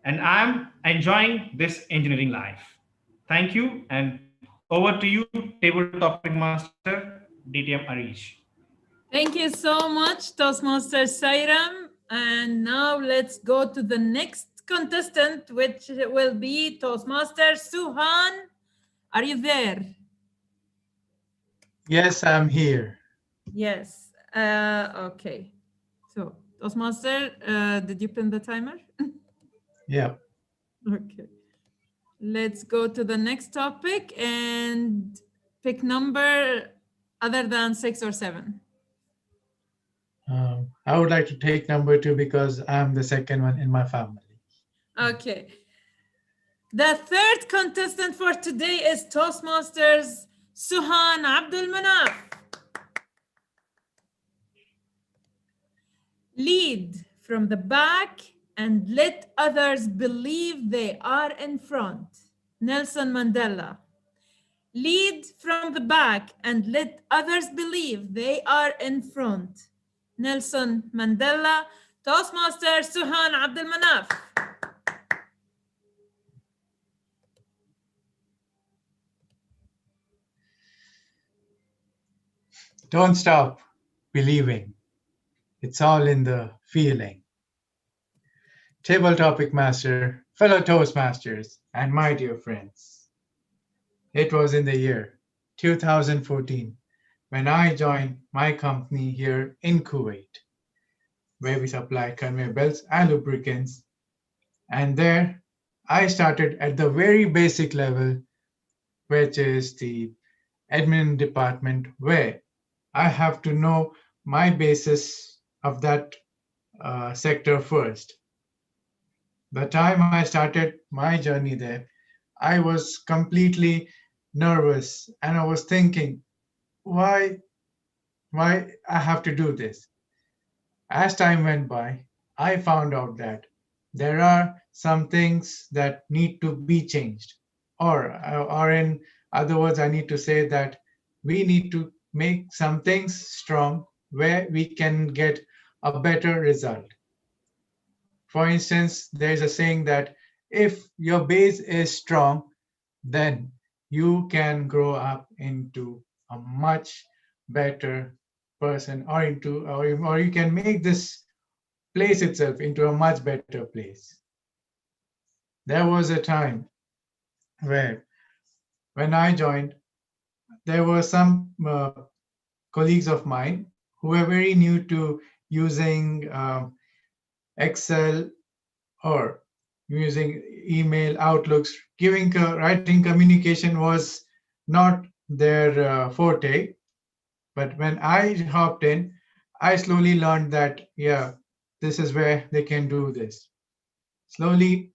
and I'm enjoying this engineering life. Thank you, and over to you, table topic master, DTM Arish. Thank you so much, Toastmaster Sairam. And now let's go to the next contestant, which will be Toastmaster Suhan. Are you there? Yes, I'm here. Yes. Okay. So, Toastmaster, did you pin the timer? Yeah. Okay. Let's go to the next topic and pick number other than 6 or 7. I would like to take number 2 because I'm the second one in my family. Okay. The third contestant for today is Toastmasters Suhan Abdul Manaf. Lead from the back and let others believe they are in front. Nelson Mandela. Lead from the back and let others believe they are in front. Nelson Mandela. Toastmaster Suhan Abdul Manaf. Don't stop believing. It's all in the feeling. Table topic master, fellow Toastmasters, and my dear friends. It was in the year 2014 when I joined my company here in Kuwait, where we supply conveyor belts and lubricants. And there I started at the very basic level, which is the admin department, where I have to know my basis of that sector first. The time I started my journey there, I was completely nervous and I was thinking, why I have to do this? As time went by, I found out that there are some things that need to be changed, or in other words, I need to say that we need to make some things strong where we can get a better result. For instance, there is a saying that if your base is strong, then you can grow up into a much better person, or you can make this place itself into a much better place. There was a time where when I joined, there were some colleagues of mine who were very new to using Excel or using email, outlooks. Writing communication was not their forte. But when I hopped in, I slowly learned that, yeah, this is where they can do this. Slowly,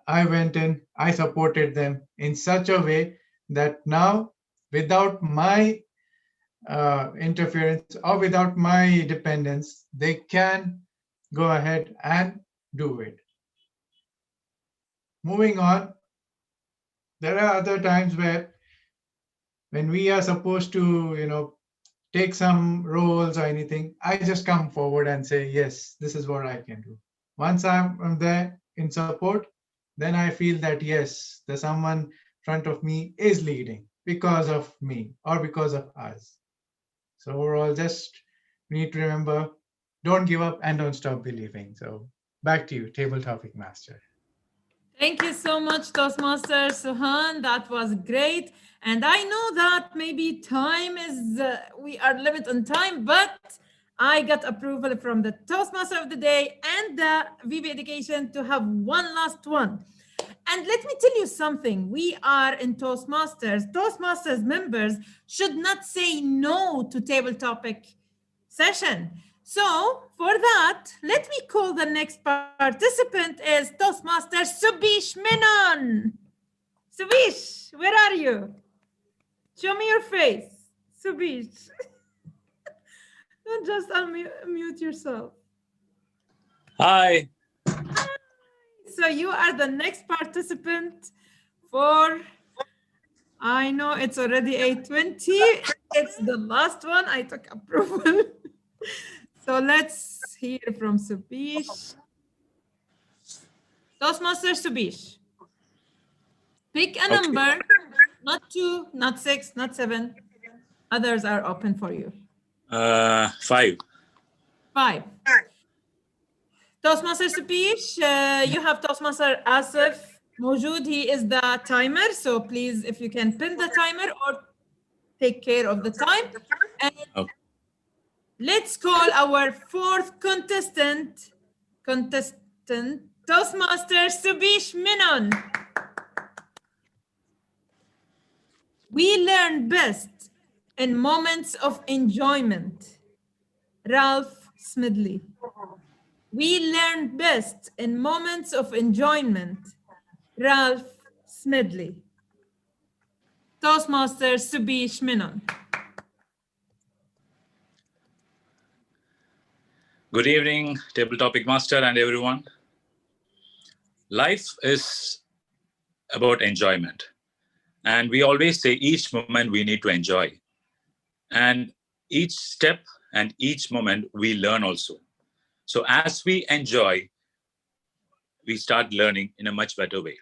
I went in, I supported them in such a way that now, without my interference or without my dependence, they can go ahead and do it. Moving on, there are other times where when we are supposed to, take some roles or anything, I just come forward and say, yes, this is what I can do. Once I'm there in support, then I feel that, yes, there's someone in front of me is leading because of me or because of us. So overall, just we need to remember, don't give up and don't stop believing. So back to you, table topic master. Thank you so much, Toastmaster Suhan. That was great. And I know that maybe time is, we are limited on time, but I got approval from the Toastmaster of the day and the VB Education to have one last one. And let me tell you something. We are in Toastmasters. Toastmasters members should not say no to table topic session. So for that, let me call the next participant is Toastmaster Subish Menon. Subish, where are you? Show me your face. Subish. Don't just unmute yourself. Hi. So you are the next participant for, I know it's already 8:20. It's the last one. I took approval. So let's hear from Subish. Toastmaster Subish. Pick a number, not 2, not 6, not 7. Others are open for you. 5. 5. Toastmaster Subish, you have Toastmaster Asif Mojood. He is the timer. So please, if you can pin the timer or take care of the time. And Let's call our fourth contestant, Toastmaster Subish Menon. We learn best in moments of enjoyment. Ralph Smedley. We learn best in moments of enjoyment. Ralph Smedley. Toastmaster Subish Menon. Good evening, Table Topic Master and everyone. Life is about enjoyment. And we always say each moment we need to enjoy. And each step and each moment we learn also. So as we enjoy, we start learning in a much better way.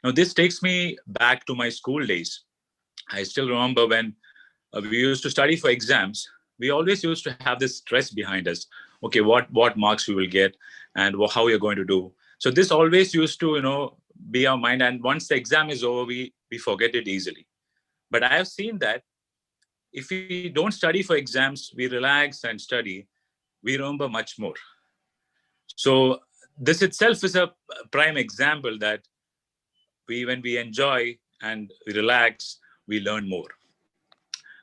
Now, this takes me back to my school days. I still remember when we used to study for exams, we always used to have this stress behind us. Okay, what marks we will get and how we are going to do. So this always used to, be our mind. And once the exam is over, we forget it easily. But I have seen that if we don't study for exams, we relax and study, we remember much more. So this itself is a prime example that when we enjoy and we relax, we learn more.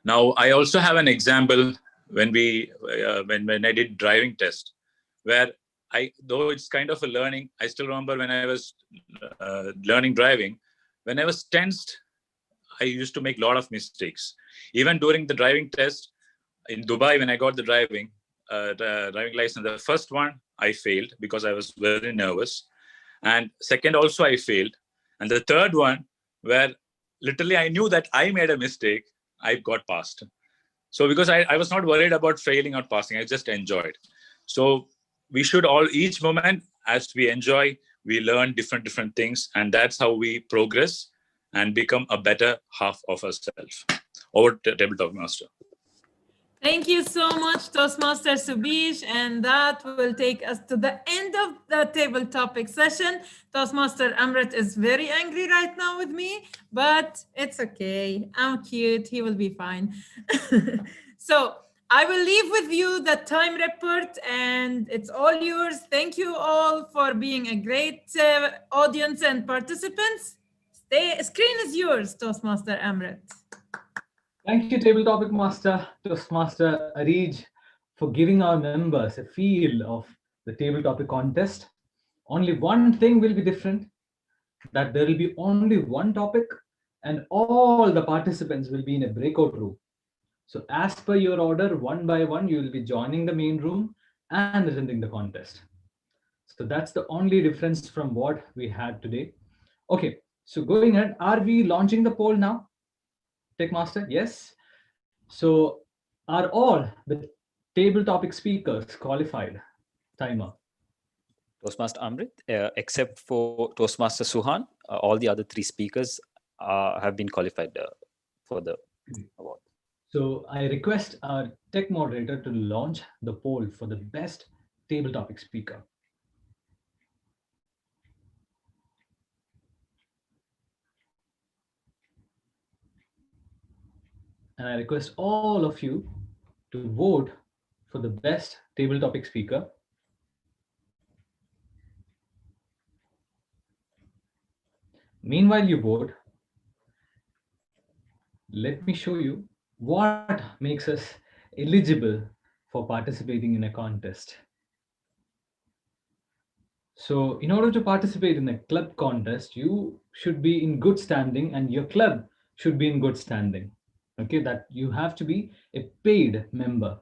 Now, I also have an example when when I did driving test, where though it's kind of a learning, I still remember when I was learning driving, when I was tensed, I used to make a lot of mistakes. Even during the driving test in Dubai, when I got the driving license, the first one I failed because I was very nervous. And second also I failed. And the third one, where literally I knew that I made a mistake, I got passed. So because I was not worried about failing or passing, I just enjoyed. So we should each moment, as we enjoy, we learn different things. And that's how we progress and become a better half of ourselves. Over to Tabletop Master. Thank you so much, Toastmaster Subish. And that will take us to the end of the table topic session. Toastmaster Amrit is very angry right now with me, but it's okay. I'm cute. He will be fine. So I will leave with you the time report and it's all yours. Thank you all for being a great audience and participants. Screen is yours, Toastmaster Amrit. Thank you, Table Topic Master, Toastmaster Arij, for giving our members a feel of the Table Topic contest. Only one thing will be different, that there will be only one topic and all the participants will be in a breakout room. So as per your order, one by one, you will be joining the main room and attending the contest. So that's the only difference from what we had today. Okay, so going ahead, are we launching the poll now? Tech Master, yes. So are all the table topic speakers qualified? Timer. Toastmaster Amrit, except for Toastmaster Suhan, all the other three speakers have been qualified for the award. So I request our tech moderator to launch the poll for the best table topic speaker. And I request all of you to vote for the best table topic speaker. Meanwhile, you vote. Let me show you what makes us eligible for participating in a contest. So in order to participate in a club contest, you should be in good standing and your club should be in good standing. Okay, that you have to be a paid member.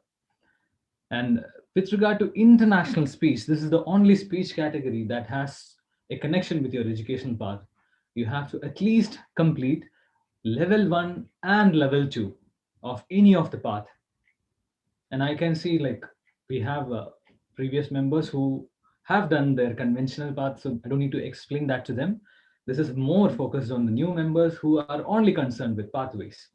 And with regard to international speech, this is the only speech category that has a connection with your education path. You have to at least complete level 1 and level 2 of any of the path. And I can see like we have previous members who have done their conventional path, so I don't need to explain that to them. This is more focused on the new members who are only concerned with pathways.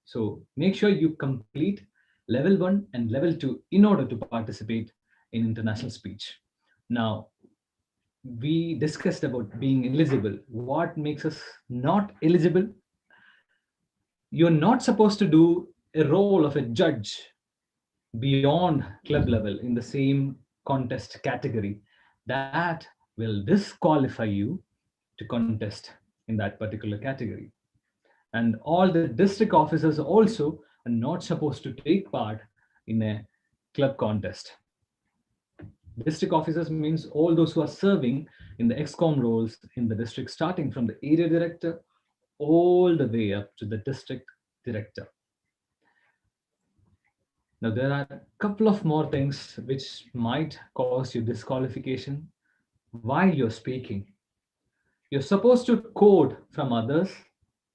So make sure you complete level 1 and level 2 in order to participate in international speech. Now, we discussed about being eligible. What makes us not eligible? You're not supposed to do a role of a judge beyond club level in the same contest category, that will disqualify you to contest in that particular category. And all the district officers also are not supposed to take part in a club contest. District officers means all those who are serving in the ExCom roles in the district, starting from the area director all the way up to the district director. Now, there are a couple of more things which might cause you disqualification while you're speaking. You're supposed to quote from others,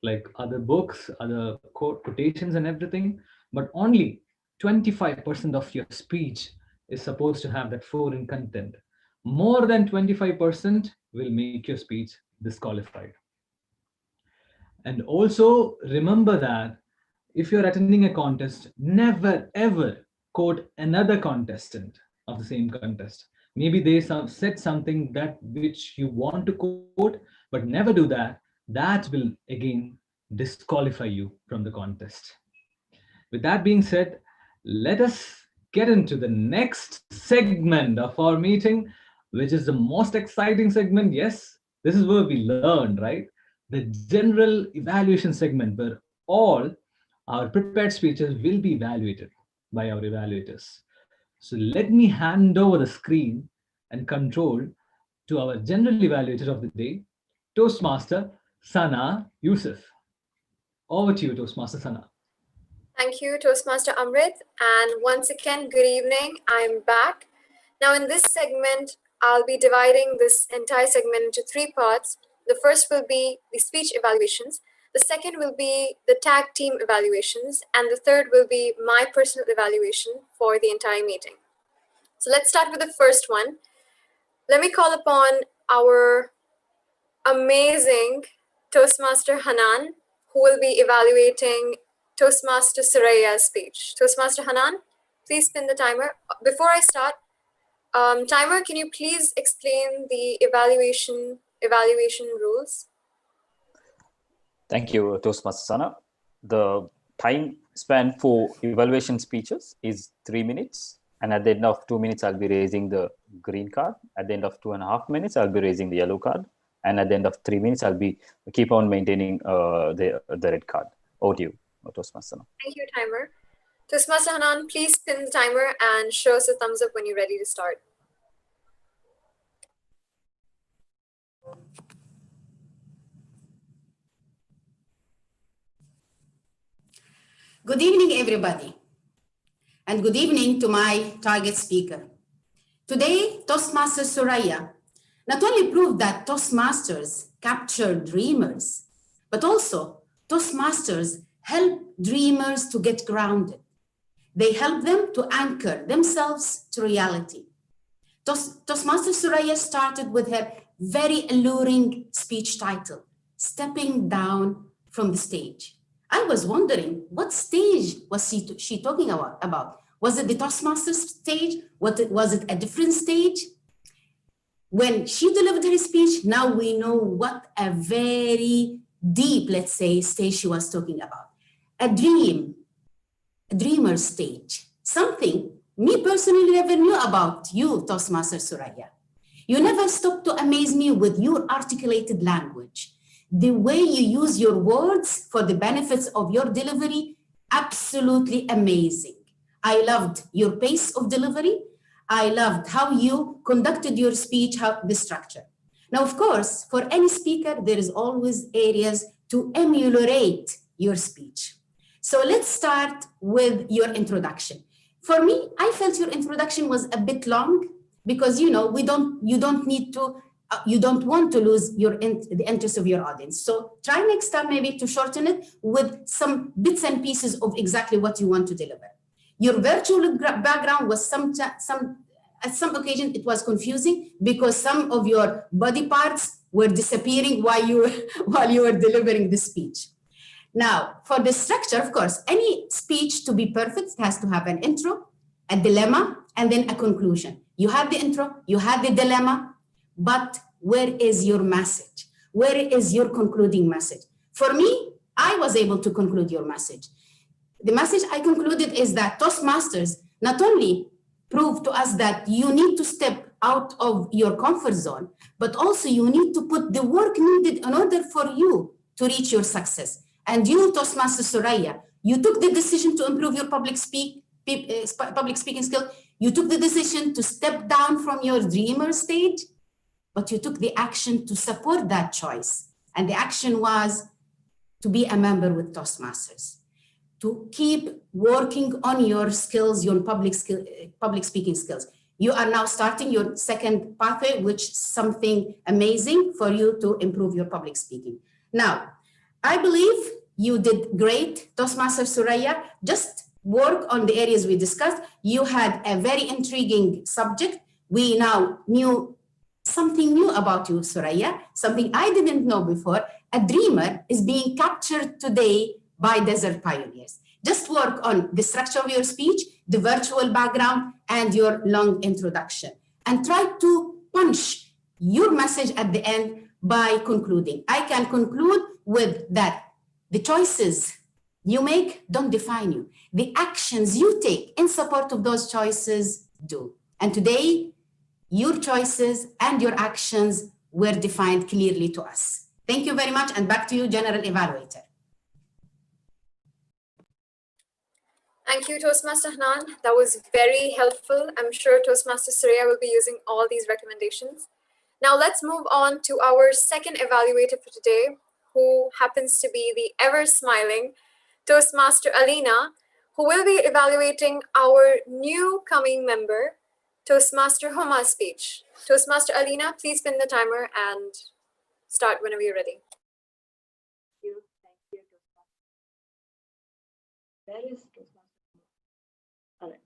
like other books, other quotations and everything, but only 25% of your speech is supposed to have that foreign content. More than 25% will make your speech disqualified. And also remember that if you're attending a contest, never ever quote another contestant of the same contest. Maybe they said something that which you want to quote, but never do that. That will again disqualify you from the contest. With that being said, let us get into the next segment of our meeting, which is the most exciting segment. Yes, this is where we learn, right? The general evaluation segment, where all our prepared speeches will be evaluated by our evaluators. So let me hand over the screen and control to our general evaluator of the day, Toastmaster Sana Yusuf. Over to you, Toastmaster Sana. Thank you, Toastmaster Amrit. And once again, good evening. I'm back. Now, in this segment, I'll be dividing this entire segment into three parts. The first will be the speech evaluations. The second will be the tag team evaluations. And the third will be my personal evaluation for the entire meeting. So let's start with the first one. Let me call upon our amazing Toastmaster Hanan, who will be evaluating Toastmaster Suraya's speech. Toastmaster Hanan, please spin the timer. Before I start, timer, can you please explain the evaluation rules? Thank you, Toastmaster Sana. The time span for evaluation speeches is 3 minutes. And at the end of 2 minutes, I'll be raising the green card. At the end of 2.5 minutes, I'll be raising the yellow card. And at the end of 3 minutes, I'll be keep on maintaining the red card. Over to you, Toastmaster Sana. Thank you, timer. Toastmaster Hanan, please spin the timer and show us a thumbs up when you're ready to start. Good evening, everybody. And good evening to my target speaker. Today, Toastmaster Suraya not only proved that Toastmasters capture dreamers, but also Toastmasters help dreamers to get grounded. They help them to anchor themselves to reality. Toastmaster Suraya started with her very alluring speech title, Stepping Down from the Stage. I was wondering, what stage was she talking about? Was it the Toastmaster stage? Was it a different stage? When she delivered her speech, now we know what a very deep, let's say, stage she was talking about. A dreamer stage. Something me personally never knew about you, Toastmaster Suraya. You never stopped to amaze me with your articulated language. The way you use your words for the benefits of your delivery, absolutely amazing. I loved your pace of delivery. I loved how you conducted your speech, how the structure. Now, of course, for any speaker, there is always areas to ameliorate your speech. So let's start with your introduction. For me, I felt your introduction was a bit long because, you know, you don't want to lose the interest of your audience. So try next time maybe to shorten it with some bits and pieces of exactly what you want to deliver. Your virtual background was at some occasion it was confusing because some of your body parts were disappearing while you were delivering the speech. Now, for the structure, of course, any speech to be perfect has to have an intro, a dilemma, and then a conclusion. You had the intro, you had the dilemma, but where is your message? Where is your concluding message? For me, I was able to conclude your message. The message I concluded is that Toastmasters not only prove to us that you need to step out of your comfort zone, but also you need to put the work needed in order for you to reach your success. And you, Toastmaster Soraya, you took the decision to improve your public speaking skill. You took the decision to step down from your dreamer stage, but you took the action to support that choice. And the action was to be a member with Toastmasters, to keep working on your skills, your public speaking skills. You are now starting your second pathway, which is something amazing for you to improve your public speaking. Now, I believe you did great, Toastmaster Soraya. Just work on the areas we discussed. You had a very intriguing subject. We now knew something new about you, Soraya, something I didn't know before. A dreamer is being captured today by desert pioneers. Just work on the structure of your speech, the virtual background, and your long introduction. And try to punch your message at the end by concluding. I can conclude with that. The choices you make don't define you. The actions you take in support of those choices do. And today, your choices and your actions were defined clearly to us. Thank you very much, and back to you, General Evaluator. Thank you, Toastmaster Hanan. That was very helpful. I'm sure Toastmaster Soraya will be using all these recommendations. Now let's move on to our second evaluator for today, who happens to be the ever-smiling Toastmaster Alina, who will be evaluating our new coming member, Toastmaster Huma's speech. Toastmaster Alina, please pin the timer and start whenever you're ready. Thank you. Where is Toastmaster? All right.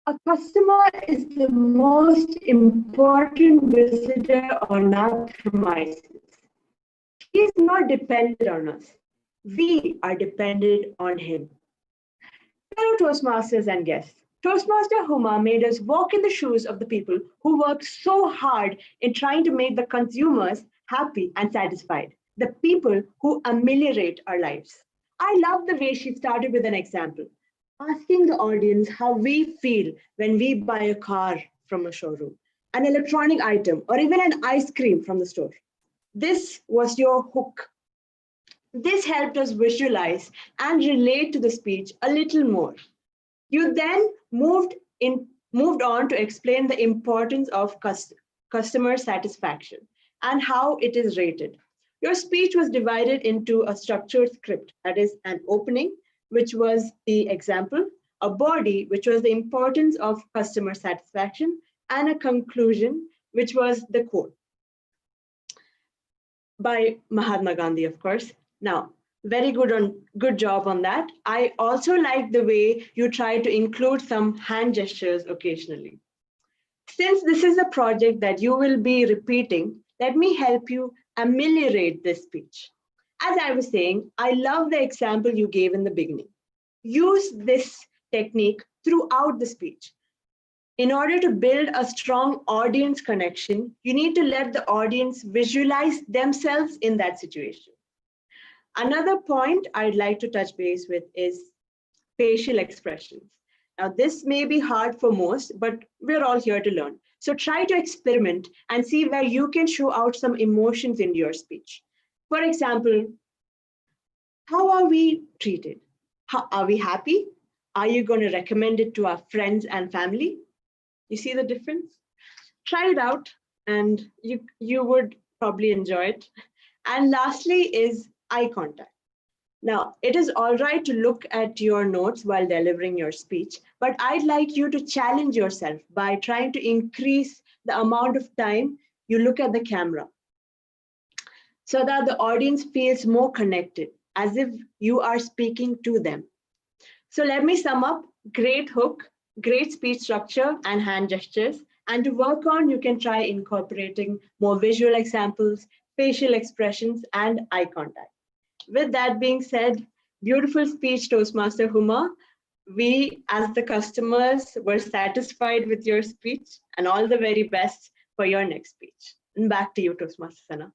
A customer is the most important visitor on our premises. He is not dependent on us. We are dependent on him. Fellow Toastmasters and guests, Toastmaster Huma made us walk in the shoes of the people who work so hard in trying to make the consumers happy and satisfied, the people who ameliorate our lives. I love the way she started with an example, asking the audience how we feel when we buy a car from a showroom, an electronic item, or even an ice cream from the store. This was your hook. This helped us visualize and relate to the speech a little more. You then moved on to explain the importance of customer satisfaction and how it is rated. Your speech was divided into a structured script, that is an opening, which was the example, a body, which was the importance of customer satisfaction, and a conclusion, which was the quote by Mahatma Gandhi, of course. Now, very good job on that. I also like the way you try to include some hand gestures occasionally. Since this is a project that you will be repeating, let me help you ameliorate this speech. As I was saying, I love the example you gave in the beginning. Use this technique throughout the speech. In order to build a strong audience connection, you need to let the audience visualize themselves in that situation. Another point I'd like to touch base with is facial expressions. Now, this may be hard for most, but we're all here to learn. So try to experiment and see where you can show out some emotions in your speech. For example, how are we treated? Are we happy? Are you going to recommend it to our friends and family? You see the difference? Try it out and you would probably enjoy it. And lastly is eye contact. Now, it is all right to look at your notes while delivering your speech, but I'd like you to challenge yourself by trying to increase the amount of time you look at the camera so that the audience feels more connected, as if you are speaking to them. So let me sum up: great hook, great speech structure and hand gestures. And to work on, you can try incorporating more visual examples, facial expressions, and eye contact. With that being said, beautiful speech, Toastmaster Huma. We, as the customers, were satisfied with your speech, and all the very best for your next speech. And back to you, Toastmaster Sana.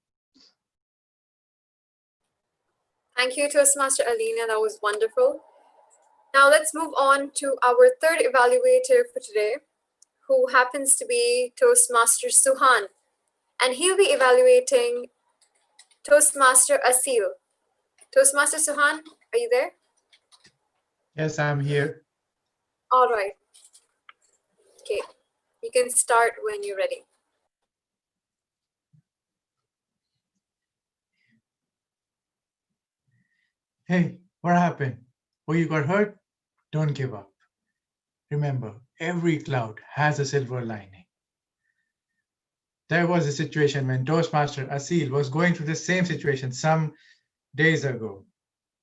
Thank you, Toastmaster Alina. That was wonderful. Now let's move on to our third evaluator for today, who happens to be Toastmaster Suhan. And he'll be evaluating Toastmaster Asil. Toastmaster Suhan, are you there? Yes, I'm here. All right. Okay, you can start when you're ready. Hey, what happened? Oh, you got hurt? Don't give up. Remember, every cloud has a silver lining. There was a situation when Toastmaster Asil was going through the same situation some days ago.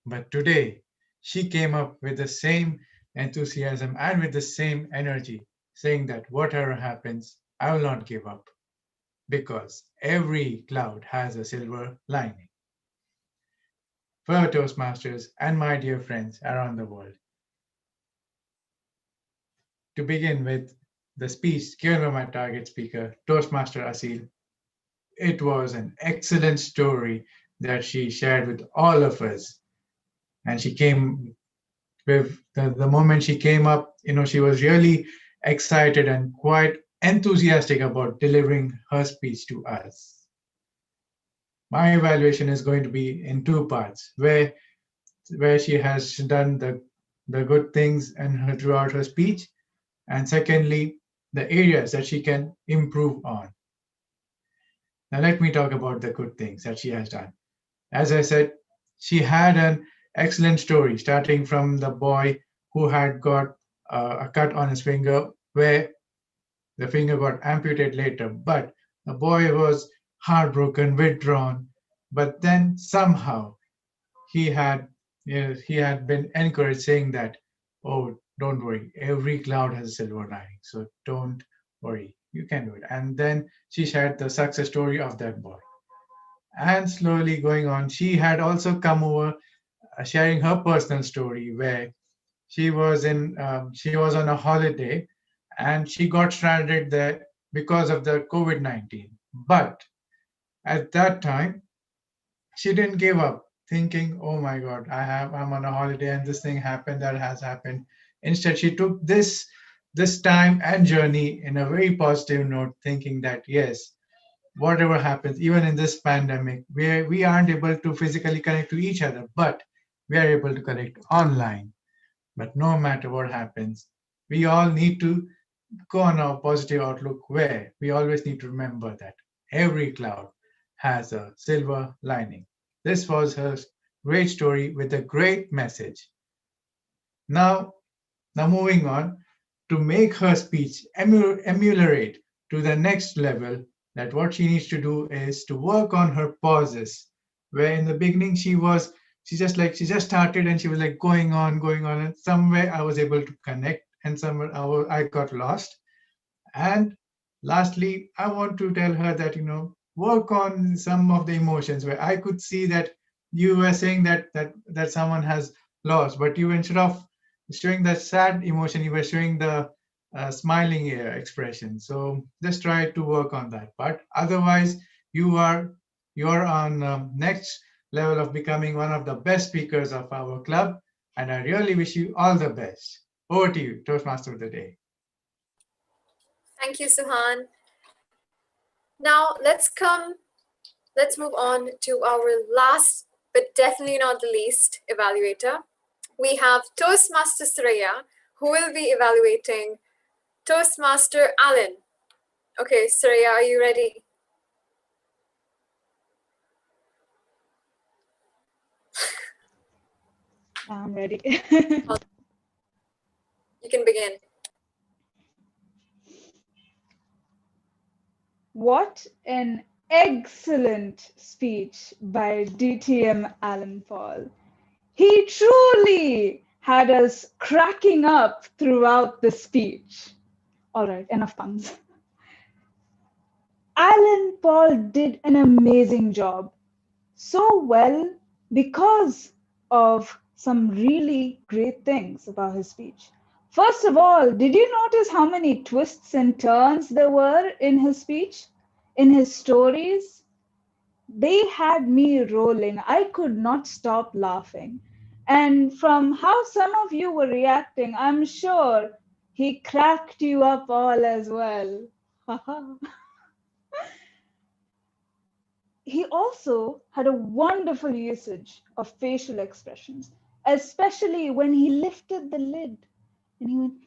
But today, she came up with the same enthusiasm and with the same energy, saying that whatever happens, I will not give up, because every cloud has a silver lining. For Toastmasters and my dear friends around the world, to begin with the speech given by my target speaker, Toastmaster Asil, it was an excellent story that she shared with all of us. And she came with the moment she came up, she was really excited and quite enthusiastic about delivering her speech to us. My evaluation is going to be in two parts, where she has done the good things and throughout her speech, and secondly, the areas that she can improve on. Now let me talk about the good things that she has done. As I said, she had an excellent story, starting from the boy who had got a cut on his finger, where the finger got amputated later. But the boy was heartbroken, withdrawn. But then somehow he had been encouraged, saying that, "Oh, don't worry, every cloud has a silver lining, so don't worry, you can do it." And then she shared the success story of that boy. And slowly going on, she had also come over sharing her personal story, where she was on a holiday and she got stranded there because of the COVID-19. But at that time, she didn't give up, thinking, "Oh my God, I'm on a holiday and this thing happened, that has happened." Instead, she took this time and journey in a very positive note, thinking that yes, whatever happens, even in this pandemic, we aren't able to physically connect to each other, but we are able to connect online. But no matter what happens, we all need to go on a positive outlook, where we always need to remember that every cloud has a silver lining. This was her great story with a great message. Now moving on, to make her speech emulate to the next level, that what she needs to do is to work on her pauses, where in the beginning she just started and she was like going on, and somewhere I was able to connect and somewhere I got lost. And lastly, I want to tell her that, work on some of the emotions, where I could see that you were saying that someone has lost, but you, instead of showing the sad emotion, you were showing the smiling expression. So just try to work on that. But otherwise, you're on next level of becoming one of the best speakers of our club. And I really wish you all the best. Over to you, Toastmaster of the Day. Thank you, Suhan. Now let's move on to our last, but definitely not the least, evaluator. We have Toastmaster Saraya, who will be evaluating Toastmaster Alan. Okay, Saraya, are you ready? I'm ready. You can begin. What an excellent speech by DTM Alan Paul. He truly had us cracking up throughout the speech. All right, enough puns. Alan Paul did an amazing job. So well because of some really great things about his speech. First of all, did you notice how many twists and turns there were in his speech, in his stories? They had me rolling. I could not stop laughing. And from how some of you were reacting, I'm sure he cracked you up all as well. He also had a wonderful usage of facial expressions, especially when he lifted the lid and he went,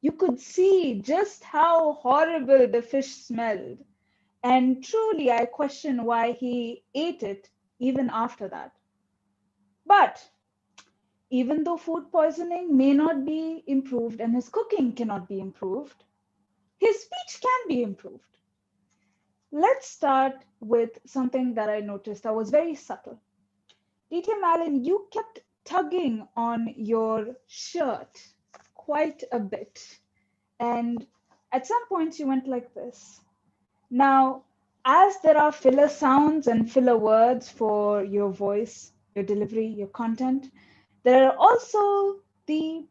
you could see just how horrible the fish smelled. And truly, I question why he ate it even after that. But even though food poisoning may not be improved and his cooking cannot be improved, his speech can be improved. Let's start with something that I noticed that was very subtle. DTM Allen, you kept tugging on your shirt quite a bit. And at some points you went like this. Now, as there are filler sounds and filler words for your voice, your delivery, your content, there are also the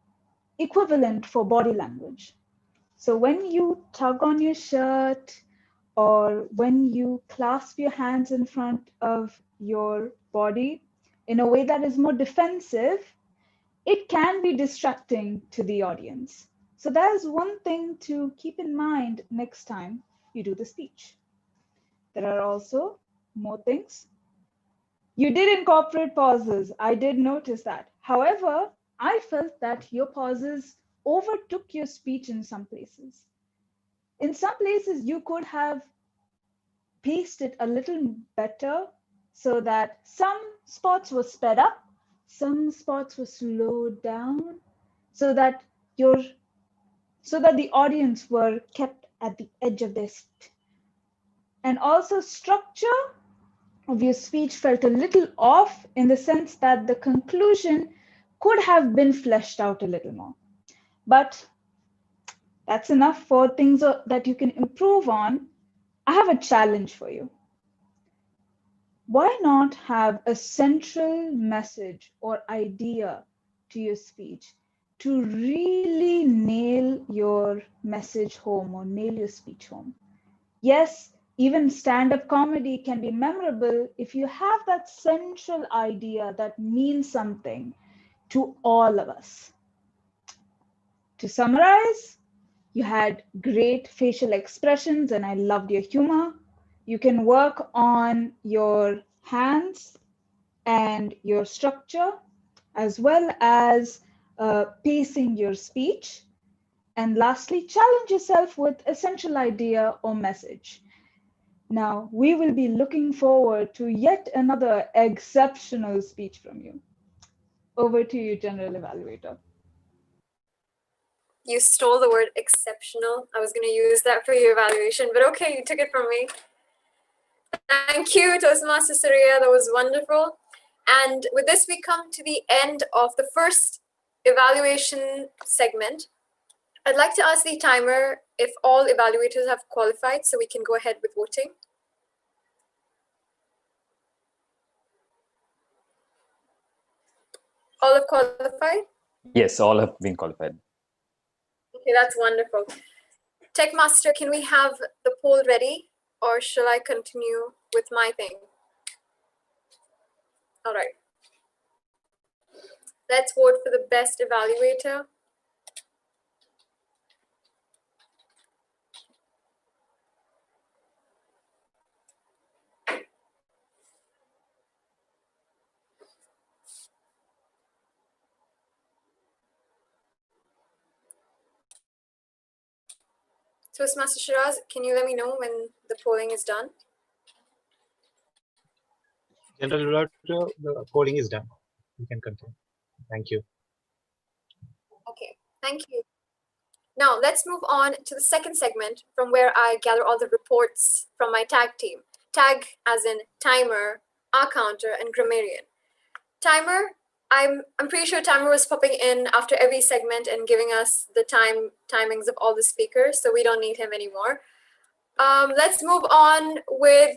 equivalent for body language. So when you tug on your shirt or when you clasp your hands in front of your body in a way that is more defensive, it can be distracting to the audience. So that is one thing to keep in mind next time you do the speech. There are also more things. You did incorporate pauses. I did notice that. However, I felt that your pauses overtook your speech in some places. In some places, you could have paced it a little better so that some spots were sped up, some spots were slowed down, so that the audience were kept at the edge of their seat. And also structure of your speech felt a little off in the sense that the conclusion could have been fleshed out a little more. But that's enough for things that you can improve on. I have a challenge for you. Why not have a central message or idea to your speech to really nail your message home or nail your speech home? Yes, even stand-up comedy can be memorable if you have that central idea that means something to all of us. To summarize, you had great facial expressions and I loved your humor. You can work on your hands and your structure, as well as pacing your speech. And lastly, challenge yourself with a central idea or message. Now, we will be looking forward to yet another exceptional speech from you. Over to you, General Evaluator. You stole the word exceptional. I was going to use that for your evaluation, but okay, you took it from me. Thank you, Toastmaster Surya. That was wonderful. And with this, we come to the end of the first evaluation segment. I'd like to ask the timer if all evaluators have qualified so we can go ahead with voting. All have qualified? Yes, all have been qualified. Okay, that's wonderful. Tech Master, can we have the poll ready or shall I continue with my thing? All right. Let's vote for the best evaluator. Toastmaster Shiraz, can you let me know when the polling is done? General Evaluator, the polling is done. You can continue. Thank you. Okay, thank you. Now let's move on to the second segment from where I gather all the reports from my tag team. Tag as in timer, R counter, and grammarian. Timer, I'm pretty sure timer was popping in after every segment and giving us the timings of all the speakers, so we don't need him anymore. Let's move on with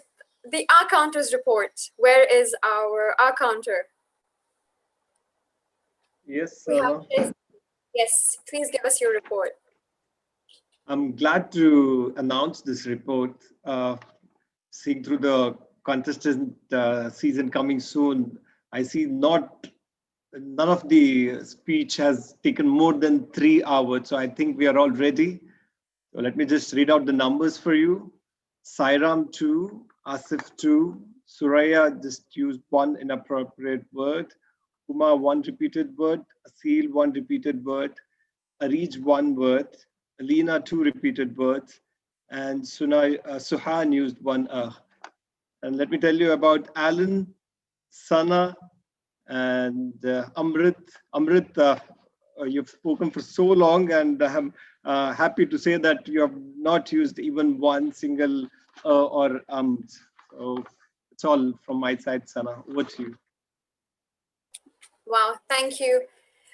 the R counters report. Where is our R counter? Yes, yes, please give us your report. I'm glad to announce this report. Seeing through the contestant season coming soon, I see not none of the speech has taken more than 3 hours. So I think we are all ready. So let me just read out the numbers for you. Sairam 2, Asif 2, Suraya just used 1 inappropriate word, Uma 1 repeated word, Asil 1 repeated word, Arij 1 word, Alina 2 repeated words, and Suhan used 1 And let me tell you about Alan, Sana, and Amrit. Amrit, you've spoken for so long, and I'm happy to say that you have not used even one single or So it's all from my side, Sana. Over to you. Wow, thank you.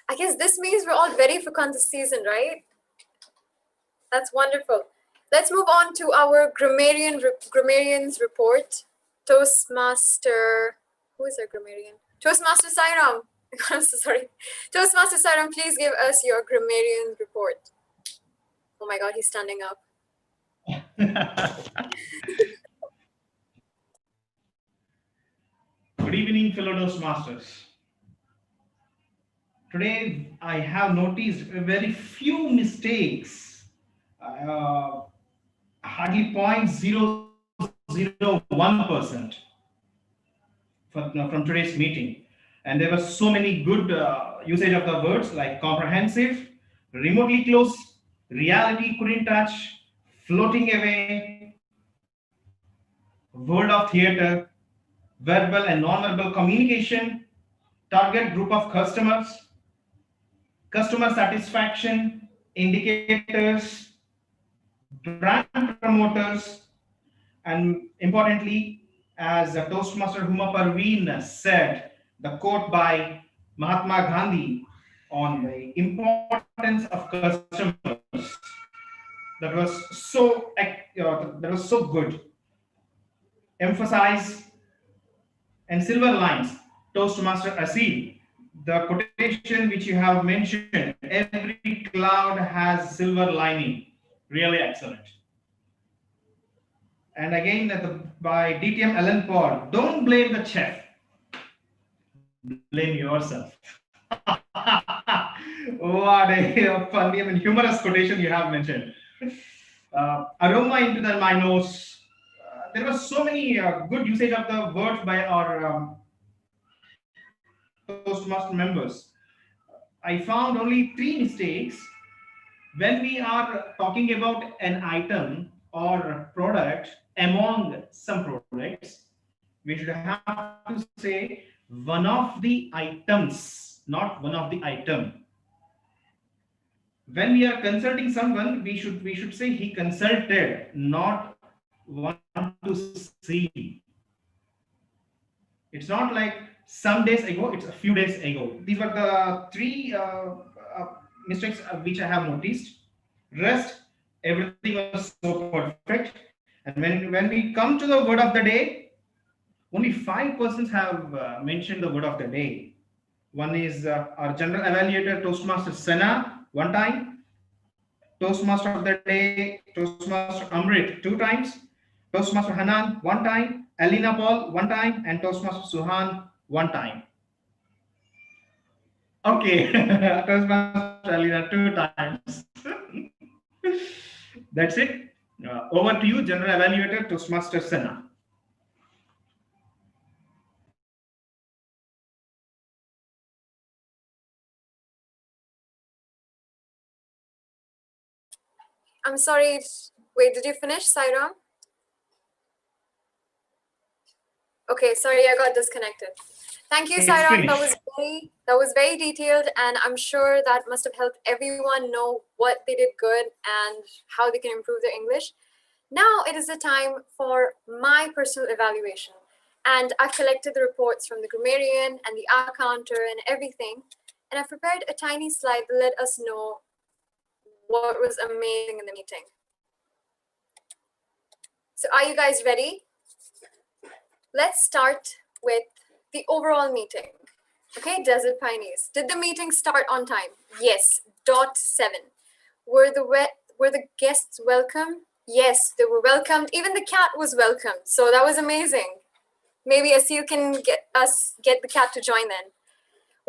I guess this means we're all ready for contest season, right? That's wonderful. Let's move on to our grammarian's report. Toastmaster, who is our grammarian? Toastmaster Sairam. I'm so sorry. Toastmaster Sairam, please give us your grammarian report. Oh my God, he's standing up. Good evening, fellow Toastmasters. Today, I have noticed very few mistakes, hardly 0.001% from today's meeting. And there were so many good usage of the words like comprehensive, remotely close, reality couldn't touch, floating away, world of theater, verbal and non-verbal communication, target group of customers, customer satisfaction, indicators, brand promoters, and importantly, as Toastmaster Huma Parveen said, the quote by Mahatma Gandhi on the importance of customers. That was so good. Emphasize and silver lines. Toastmaster Asil, the quotation which you have mentioned, every cloud has silver lining. Really excellent. And again, by DTM Alan Paul, don't blame the chef, blame yourself. What a funny and humorous quotation you have mentioned. Aroma into my nose. There were so many good usage of the words by our Toastmaster members. I found only 3 mistakes. When we are talking about an item or product among some products, we should have to say one of the items, not one of the item. When we are consulting someone, we should say he consulted, not want to see. It's not like some days ago, it's a few days ago. These were the 3 mistakes which I have noticed. Rest, everything was so perfect. And when we come to the word of the day, only 5 persons have mentioned the word of the day. One is our general evaluator, Toastmaster Sena, 1 time. Toastmaster of the day, Toastmaster Amrit, 2 times. Toastmaster Hanan, 1 time. Alina Paul, 1 time. And Toastmaster Suhan, 1 time. Okay, Toastmaster Alina, 2 times. That's it. Over to you, General Evaluator, Toastmaster Sena. I'm sorry. Wait, did you finish, Sairam? Okay, sorry, I got disconnected. Thank you, Sairam. That was very detailed, and I'm sure that must have helped everyone know what they did good and how they can improve their English. Now it is the time for my personal evaluation, and I've collected the reports from the grammarian and the R counter and everything, and I've prepared a tiny slide to let us know what was amazing in the meeting. So are you guys ready? Let's start with the overall meeting. Okay, Desert Pioneers. Did the meeting start on time? Yes, .7. Were the guests welcome? Yes, they were welcomed. Even the cat was welcomed. So that was amazing. Maybe Asil can get the cat to join then.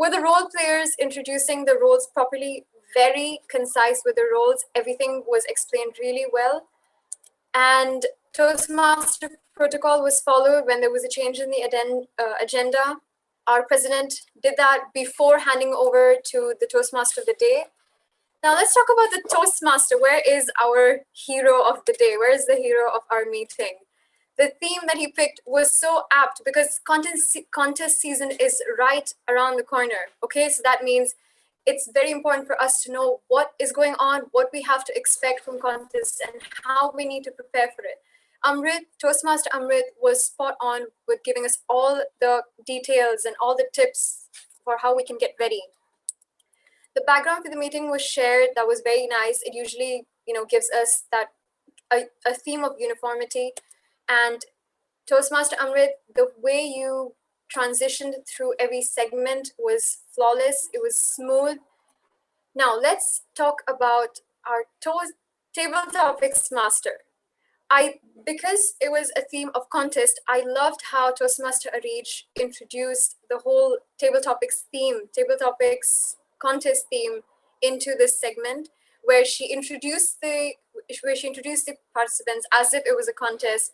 Were the role players introducing the roles properly, very concise with the roles? Everything was explained really well. And Toastmaster protocol was followed when there was a change in the agenda. Our president did that before handing over to the Toastmaster of the day. Now let's talk about the Toastmaster. Where is our hero of the day? Where is the hero of our meeting? The theme that he picked was so apt because contest season is right around the corner. Okay, so that means it's very important for us to know what is going on, what we have to expect from contests, and how we need to prepare for it. Toastmaster Amrit was spot on with giving us all the details and all the tips for how we can get ready. The background for the meeting was shared. That was very nice. It usually, gives us that a theme of uniformity. And Toastmaster Amrit, the way you transitioned through every segment was flawless. It was smooth. Now let's talk about our table topics master. Because it was a theme of contest, I loved how Toastmaster Arij introduced the whole table topics contest theme into this segment, where she introduced the participants as if it was a contest.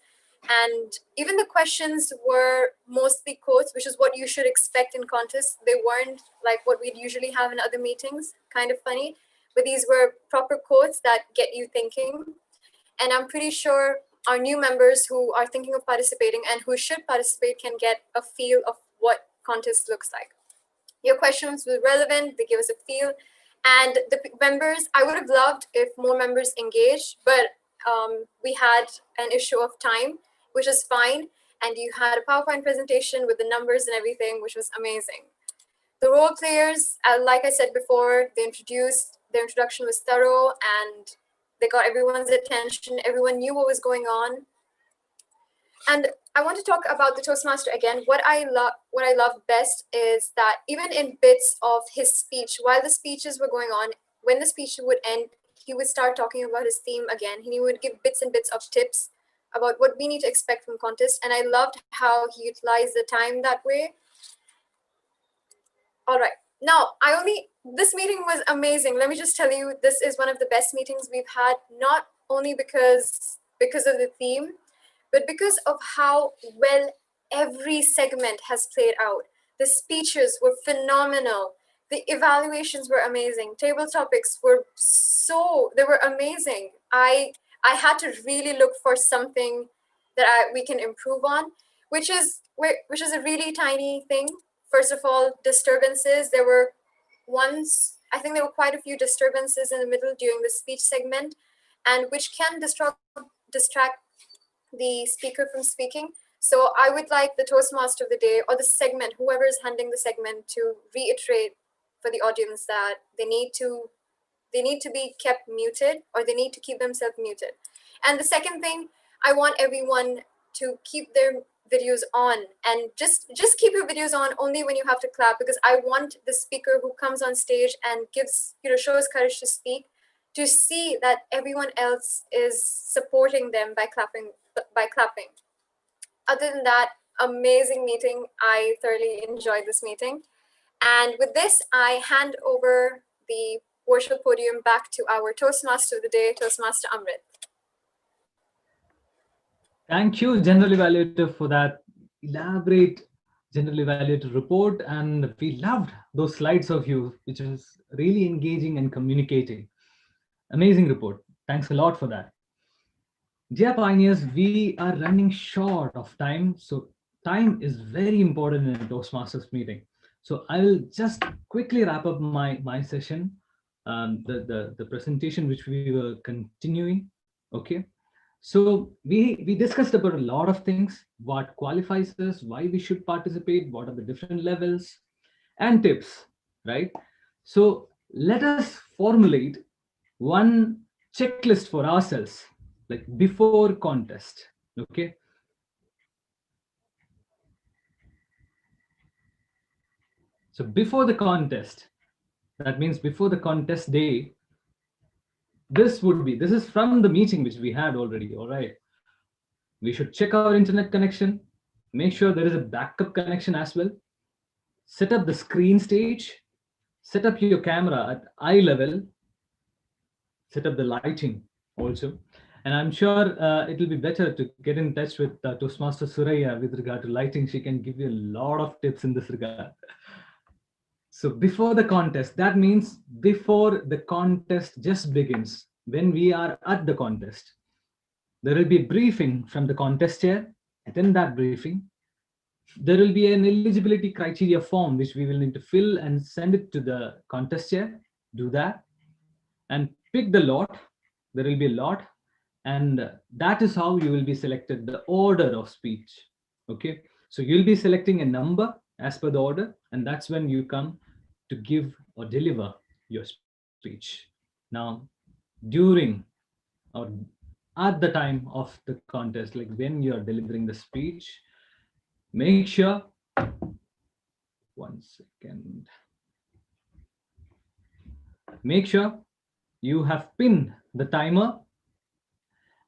And even the questions were mostly quotes, which is what you should expect in contests. They weren't like what we'd usually have in other meetings, kind of funny, but these were proper quotes that get you thinking. And I'm pretty sure our new members who are thinking of participating and who should participate can get a feel of what contest looks like. Your questions were relevant, they give us a feel. And the members, I would have loved if more members engaged, but we had an issue of time, which is fine. And you had a PowerPoint presentation with the numbers and everything, which was amazing. The role players, like I said before, their introduction was thorough and they got everyone's attention. Everyone knew what was going on. And I want to talk about the Toastmaster again. What I love best is that even in bits of his speech, while the speeches were going on, when the speech would end, he would start talking about his theme again. He would give bits and bits of tips about what we need to expect from contests. And I loved how he utilized the time that way. All right. Now, this meeting was amazing. Let me just tell you, this is one of the best meetings we've had, not only because of the theme, but because of how well every segment has played out. The speeches were phenomenal. The evaluations were amazing. Table topics were they were amazing. I had to really look for something that we can improve on, which is a really tiny thing. First of all, disturbances. I think there were quite a few disturbances in the middle during the speech segment, and which can distract the speaker from speaking. So I would like the Toastmaster of the day or the segment, whoever is handling the segment, to reiterate for the audience that they need to be kept muted, or they need to keep themselves muted. And the second thing, I want everyone to keep their videos on, and just keep your videos on only when you have to clap, because I want the speaker who comes on stage and shows courage to speak, to see that everyone else is supporting them by clapping. Other than that, amazing meeting. I thoroughly enjoyed this meeting. And with this, I hand over the virtual podium back to our Toastmaster of the day, Toastmaster Amrit. Thank you, General Evaluator, for that elaborate General Evaluator report. And we loved those slides of you, which was really engaging and communicating. Amazing report. Thanks a lot for that. Dear pioneers, we are running short of time. So time is very important in a Toastmasters meeting. So I will just quickly wrap up my session, the presentation which we were continuing. Okay. So we discussed about a lot of things: what qualifies us, why we should participate, what are the different levels, and tips, right? So let us formulate one checklist for ourselves, like before contest. Okay. So before the contest, that means before the contest day, this is from the meeting which we had already. All right. We should check our internet connection, make sure there is a backup connection as well. set up the screen stage, set up your camera at eye level, set up the lighting also. And I'm sure it will be better to get in touch with Toastmaster Suraya with regard to lighting. She can give you a lot of tips in this regard. So before the contest, that means before the contest just begins, when we are at the contest, there will be a briefing from the contest chair. Attend that briefing. There will be an eligibility criteria form which we will need to fill and send it to the contest chair. Do that and pick the lot. There will be a lot, and that is how you will be selected the order of speech. Okay, so you'll be selecting a number as per the order, and that's when you come to give or deliver your speech. Now, during or at the time of the contest, like when you're delivering the speech, make sure, 1 second, make sure you have pinned the timer,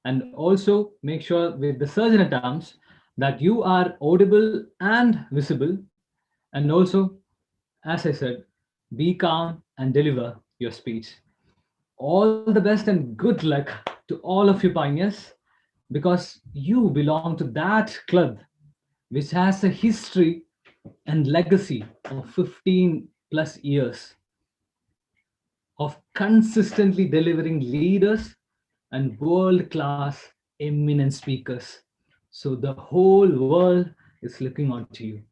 and also make sure with the surgeon at arms that you are audible and visible. And also, as I said, be calm and deliver your speech. All the best and good luck to all of you pioneers, because you belong to that club which has a history and legacy of 15 plus years of consistently delivering leaders and world-class eminent speakers. So the whole world is looking on to you.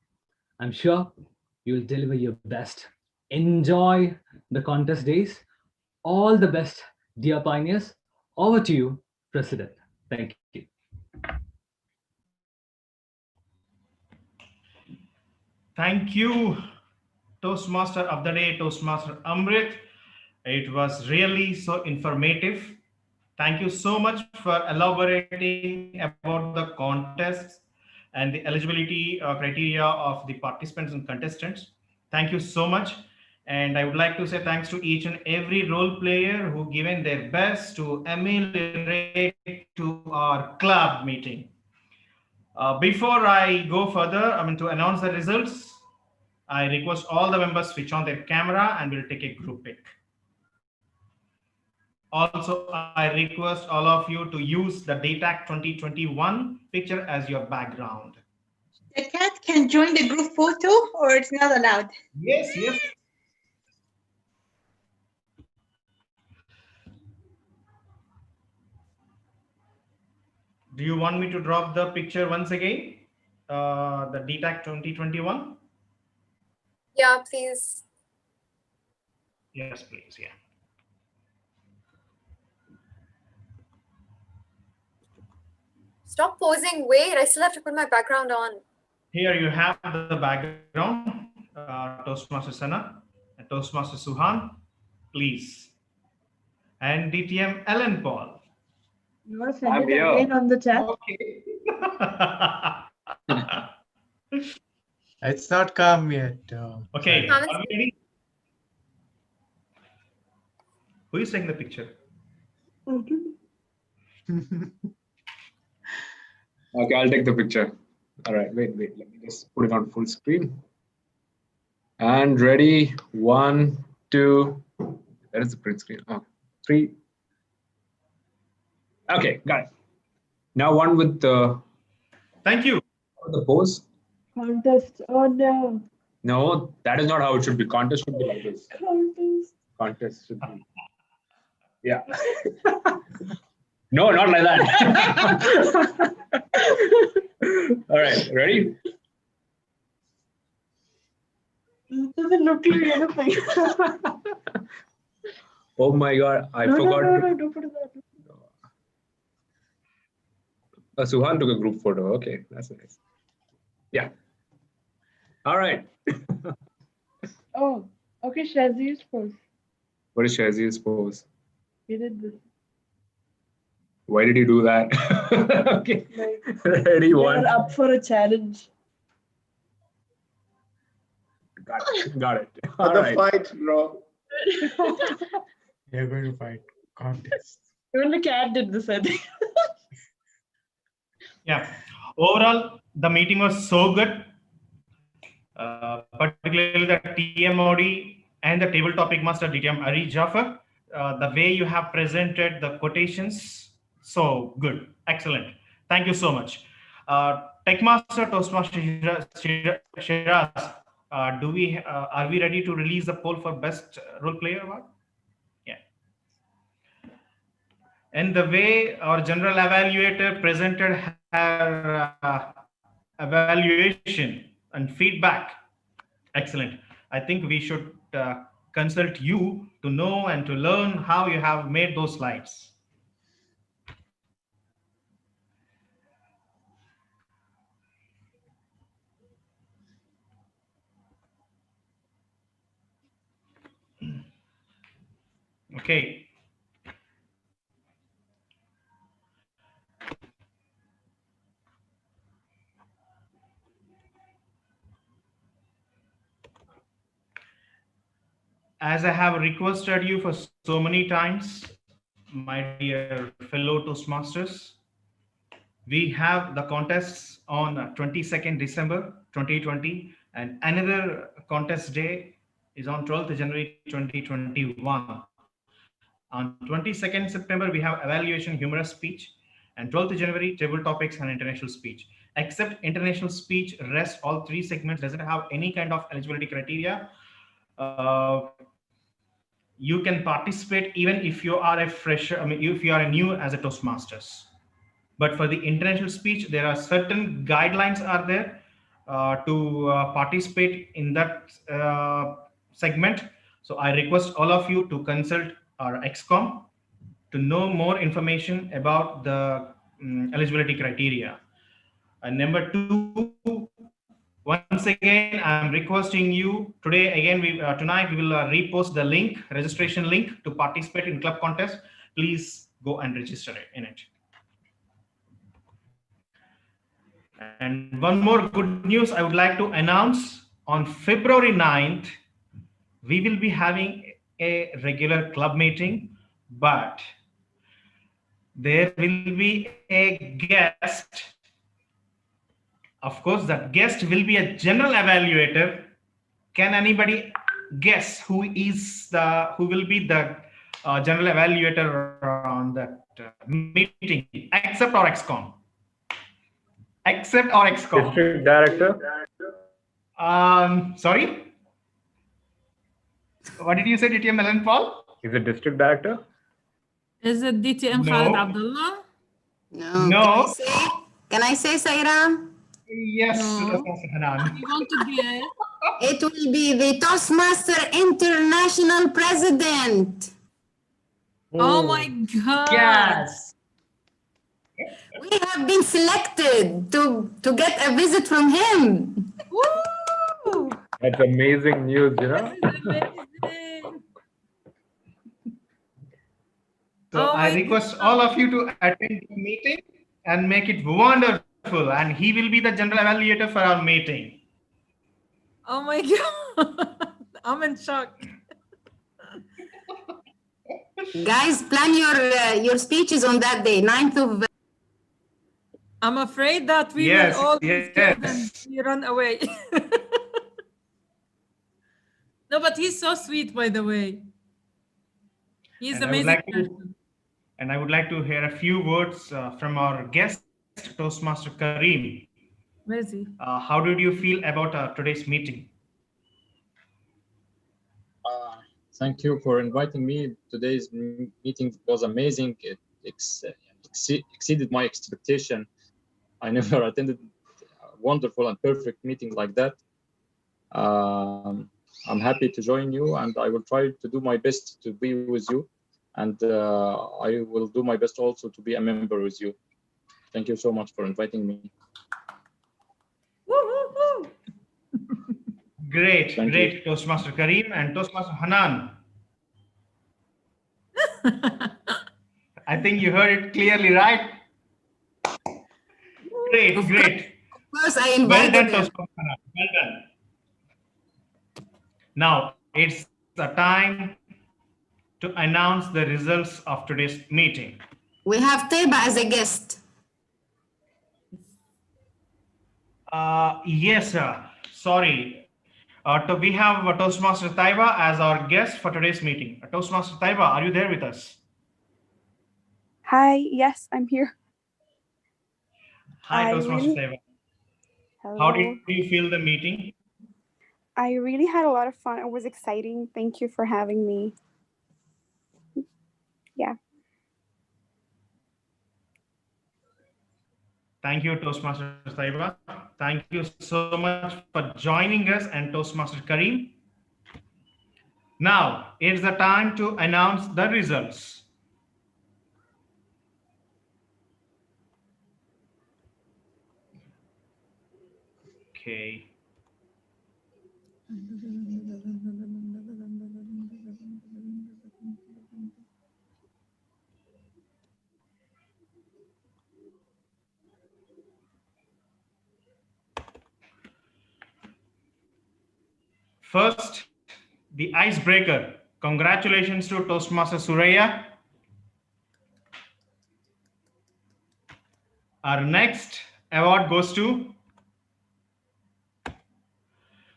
I'm sure you will deliver your best. Enjoy the contest days. All the best, dear pioneers. Over to you, President. Thank you. Thank you, Toastmaster of the Day, Toastmaster Amrit. It was really so informative. Thank you so much for elaborating about the contests and the eligibility criteria of the participants and contestants. Thank you so much. And I would like to say thanks to each and every role player who given their best to ameliorate to our club meeting. Before I go further, to announce the results, I request all the members switch on their camera and we'll take a group pic. Also, I request all of you to use the DATAC 2021 picture as your background. The cat can join the group photo or it's not allowed? Yes, yes. Do you want me to drop the picture once again? The DTAC 2021? Yeah, please. Yes, please, yeah. Stop posing. Wait, I still have to put my background on. Here you have the background, Toastmaster Sana and Toastmaster Suhan, please. And DTM Ellen Paul. You want to send it again on the chat? Okay. It's not come yet. Okay, are we ready? Who is taking the picture? Okay, I'll take the picture. All right, wait, let me just put it on full screen. And ready, 1, 2. That is the print screen. Oh, 3. Okay, got it. Now one with the. Thank you. The pose. Contest. Oh no. No, that is not how it should be. Contest should be like this. Contest. Contest should be. Yeah. No, not like that. All right, ready? It doesn't look like anything. Oh my God, I forgot. No, don't put it that. Suhan took a group photo. Okay, that's nice. Yeah. All right. Oh, okay, Shazir's pose. What is Shazir's pose? He did this. Why did you do that? Okay. Like, Ready, one. You're up for a challenge. Got it. For All the right. fight, bro. You're going to fight contest. Even the cat did this, I think. Yeah. Overall, the meeting was so good. particularly the TMOD and the table topic master DTM Ari Jafar. The way you have presented the quotations, so good, excellent. Thank you so much. Tech Master Toastmaster Shiraz, are we ready to release the poll for best role player award? Yeah. And the way our general evaluator presented her evaluation and feedback, excellent. I think we should consult you to know and to learn how you have made those slides. Okay. As I have requested you for so many times, my dear fellow Toastmasters, we have the contests on 22nd December 2020, and another contest day is on 12th January 2021. On 22nd September, we have evaluation humorous speech, and 12th January, table topics and international speech. Except international speech, rest all three segments doesn't have any kind of eligibility criteria. You can participate even if you are a fresher, if you are new as a Toastmasters. But for the international speech, there are certain guidelines are there to participate in that segment. So I request all of you to consult our XCOM to know more information about the eligibility criteria. And number two, once again, I'm requesting you today again. Tonight we will repost the link, registration link to participate in club contest. Please go and register in it. And one more good news I would like to announce. On February 9th, we will be having a regular club meeting, but there will be a guest. Of course, that guest will be a general evaluator. Can anybody guess who will be the general evaluator on that meeting, except or XCOM? Except or XCOM? District director. Sorry? What did you say, DTM Ellen Paul? Is it district director? Is it DTM Khalid Abdullah? No. No. Can I say Sairam? Yes. No. You want to guess? It will be the Toastmaster International President. Oh my God. Yes. We have been selected to get a visit from him. Woo! That's amazing news, you know. Amazing. So I request all of you to attend the meeting and make it wonderful. And he will be the general evaluator for our meeting. Oh my God. I'm in shock. Guys, plan your speeches on that day, 9th of... I'm afraid that we will all be scared and we run away. No, but he's so sweet, by the way. He's amazing. And I would like to hear a few words from our guest, Toastmaster Kareem. Where is he? How did you feel about today's meeting? Thank you for inviting me. Today's meeting was amazing. It exceeded my expectation. I never attended a wonderful and perfect meeting like that. I'm happy to join you, and I will try to do my best to be with you. And I will do my best also to be a member with you. Thank you so much for inviting me. Great, great, Toastmaster Kareem and Toastmaster Hanan. I think you heard it clearly, right? Great, great. Of course, I invited well done, him. Toastmaster Hanan. Well done. Now it's the time to announce the results of today's meeting. We have Teba as a guest. Yes, sir. Sorry. We have Toastmaster Taiba as our guest for today's meeting. Toastmaster Taiba, are you there with us? Hi, yes, I'm here. Hi, I Toastmaster really, Taiba. How did hello. you feel the meeting? I really had a lot of fun. It was exciting. Thank you for having me. Yeah. Thank you, Toastmaster Taiba. Thank you so much for joining us and Toastmaster Kareem. Now, it's the time to announce the results. Okay. First, the icebreaker. Congratulations to Toastmaster Suraya. Our next award goes to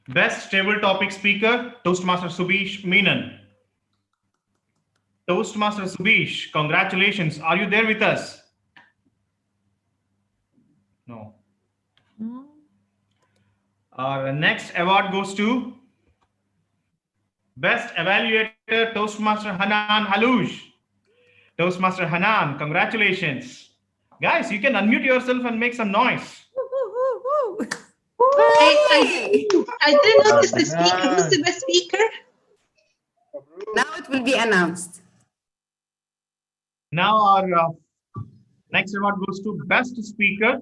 Best Table Topic Speaker, Toastmaster Subish Menon. Toastmaster Subish, congratulations. Are you there with us? No. Our next award goes to Best Evaluator, Toastmaster Hanan Haloush. Toastmaster Hanan, congratulations. Guys, you can unmute yourself and make some noise. I didn't notice the speaker. Who's the best speaker? Now it will be announced. Now our next award goes to Best Speaker.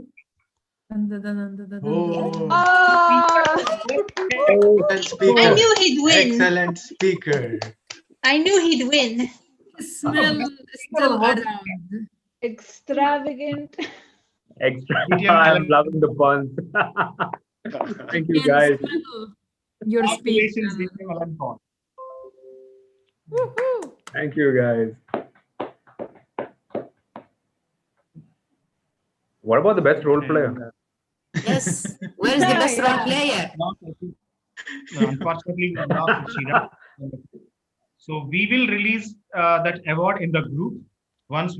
Speaker. I knew he'd win. Excellent speaker. I knew he'd win. Smell still around. Extravagant. I'm loving the puns. Thank you, guys. Your speech. Congratulations, DPTM Alan Paul. Thank you, guys. What about the best role player? Yes. Where is the best role player? Unfortunately, we lost Shira. So we will release that award in the group once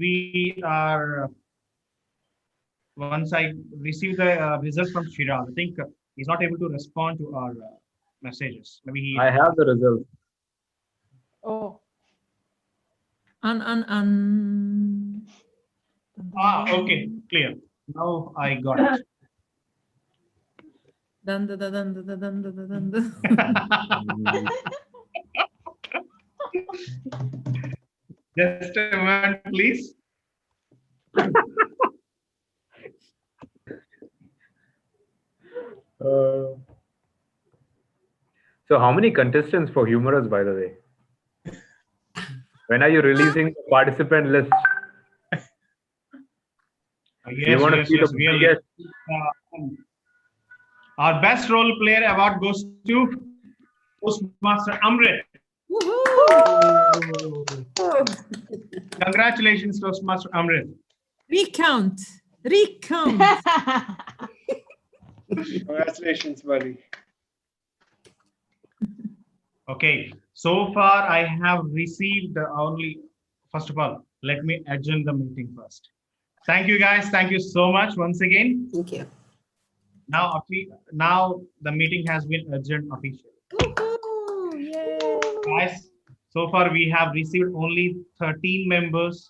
once I receive the results from Shira. I think he's not able to respond to our messages. Maybe he. I have the results. Oh. Okay, clear. Now I got it. Just a moment, please. So how many contestants for humorous, by the way? When are you releasing the participant list? Yes, yes, really. Our best role player award goes to Toastmaster Amrit. Congratulations, Toastmaster Amrit. Recount. Congratulations, buddy. Okay, so far I have received only, first of all, let me adjourn the meeting first. Thank you guys. Thank you so much once again. Thank you. Now the meeting has been adjourned officially. Guys, so far we have received only 13 members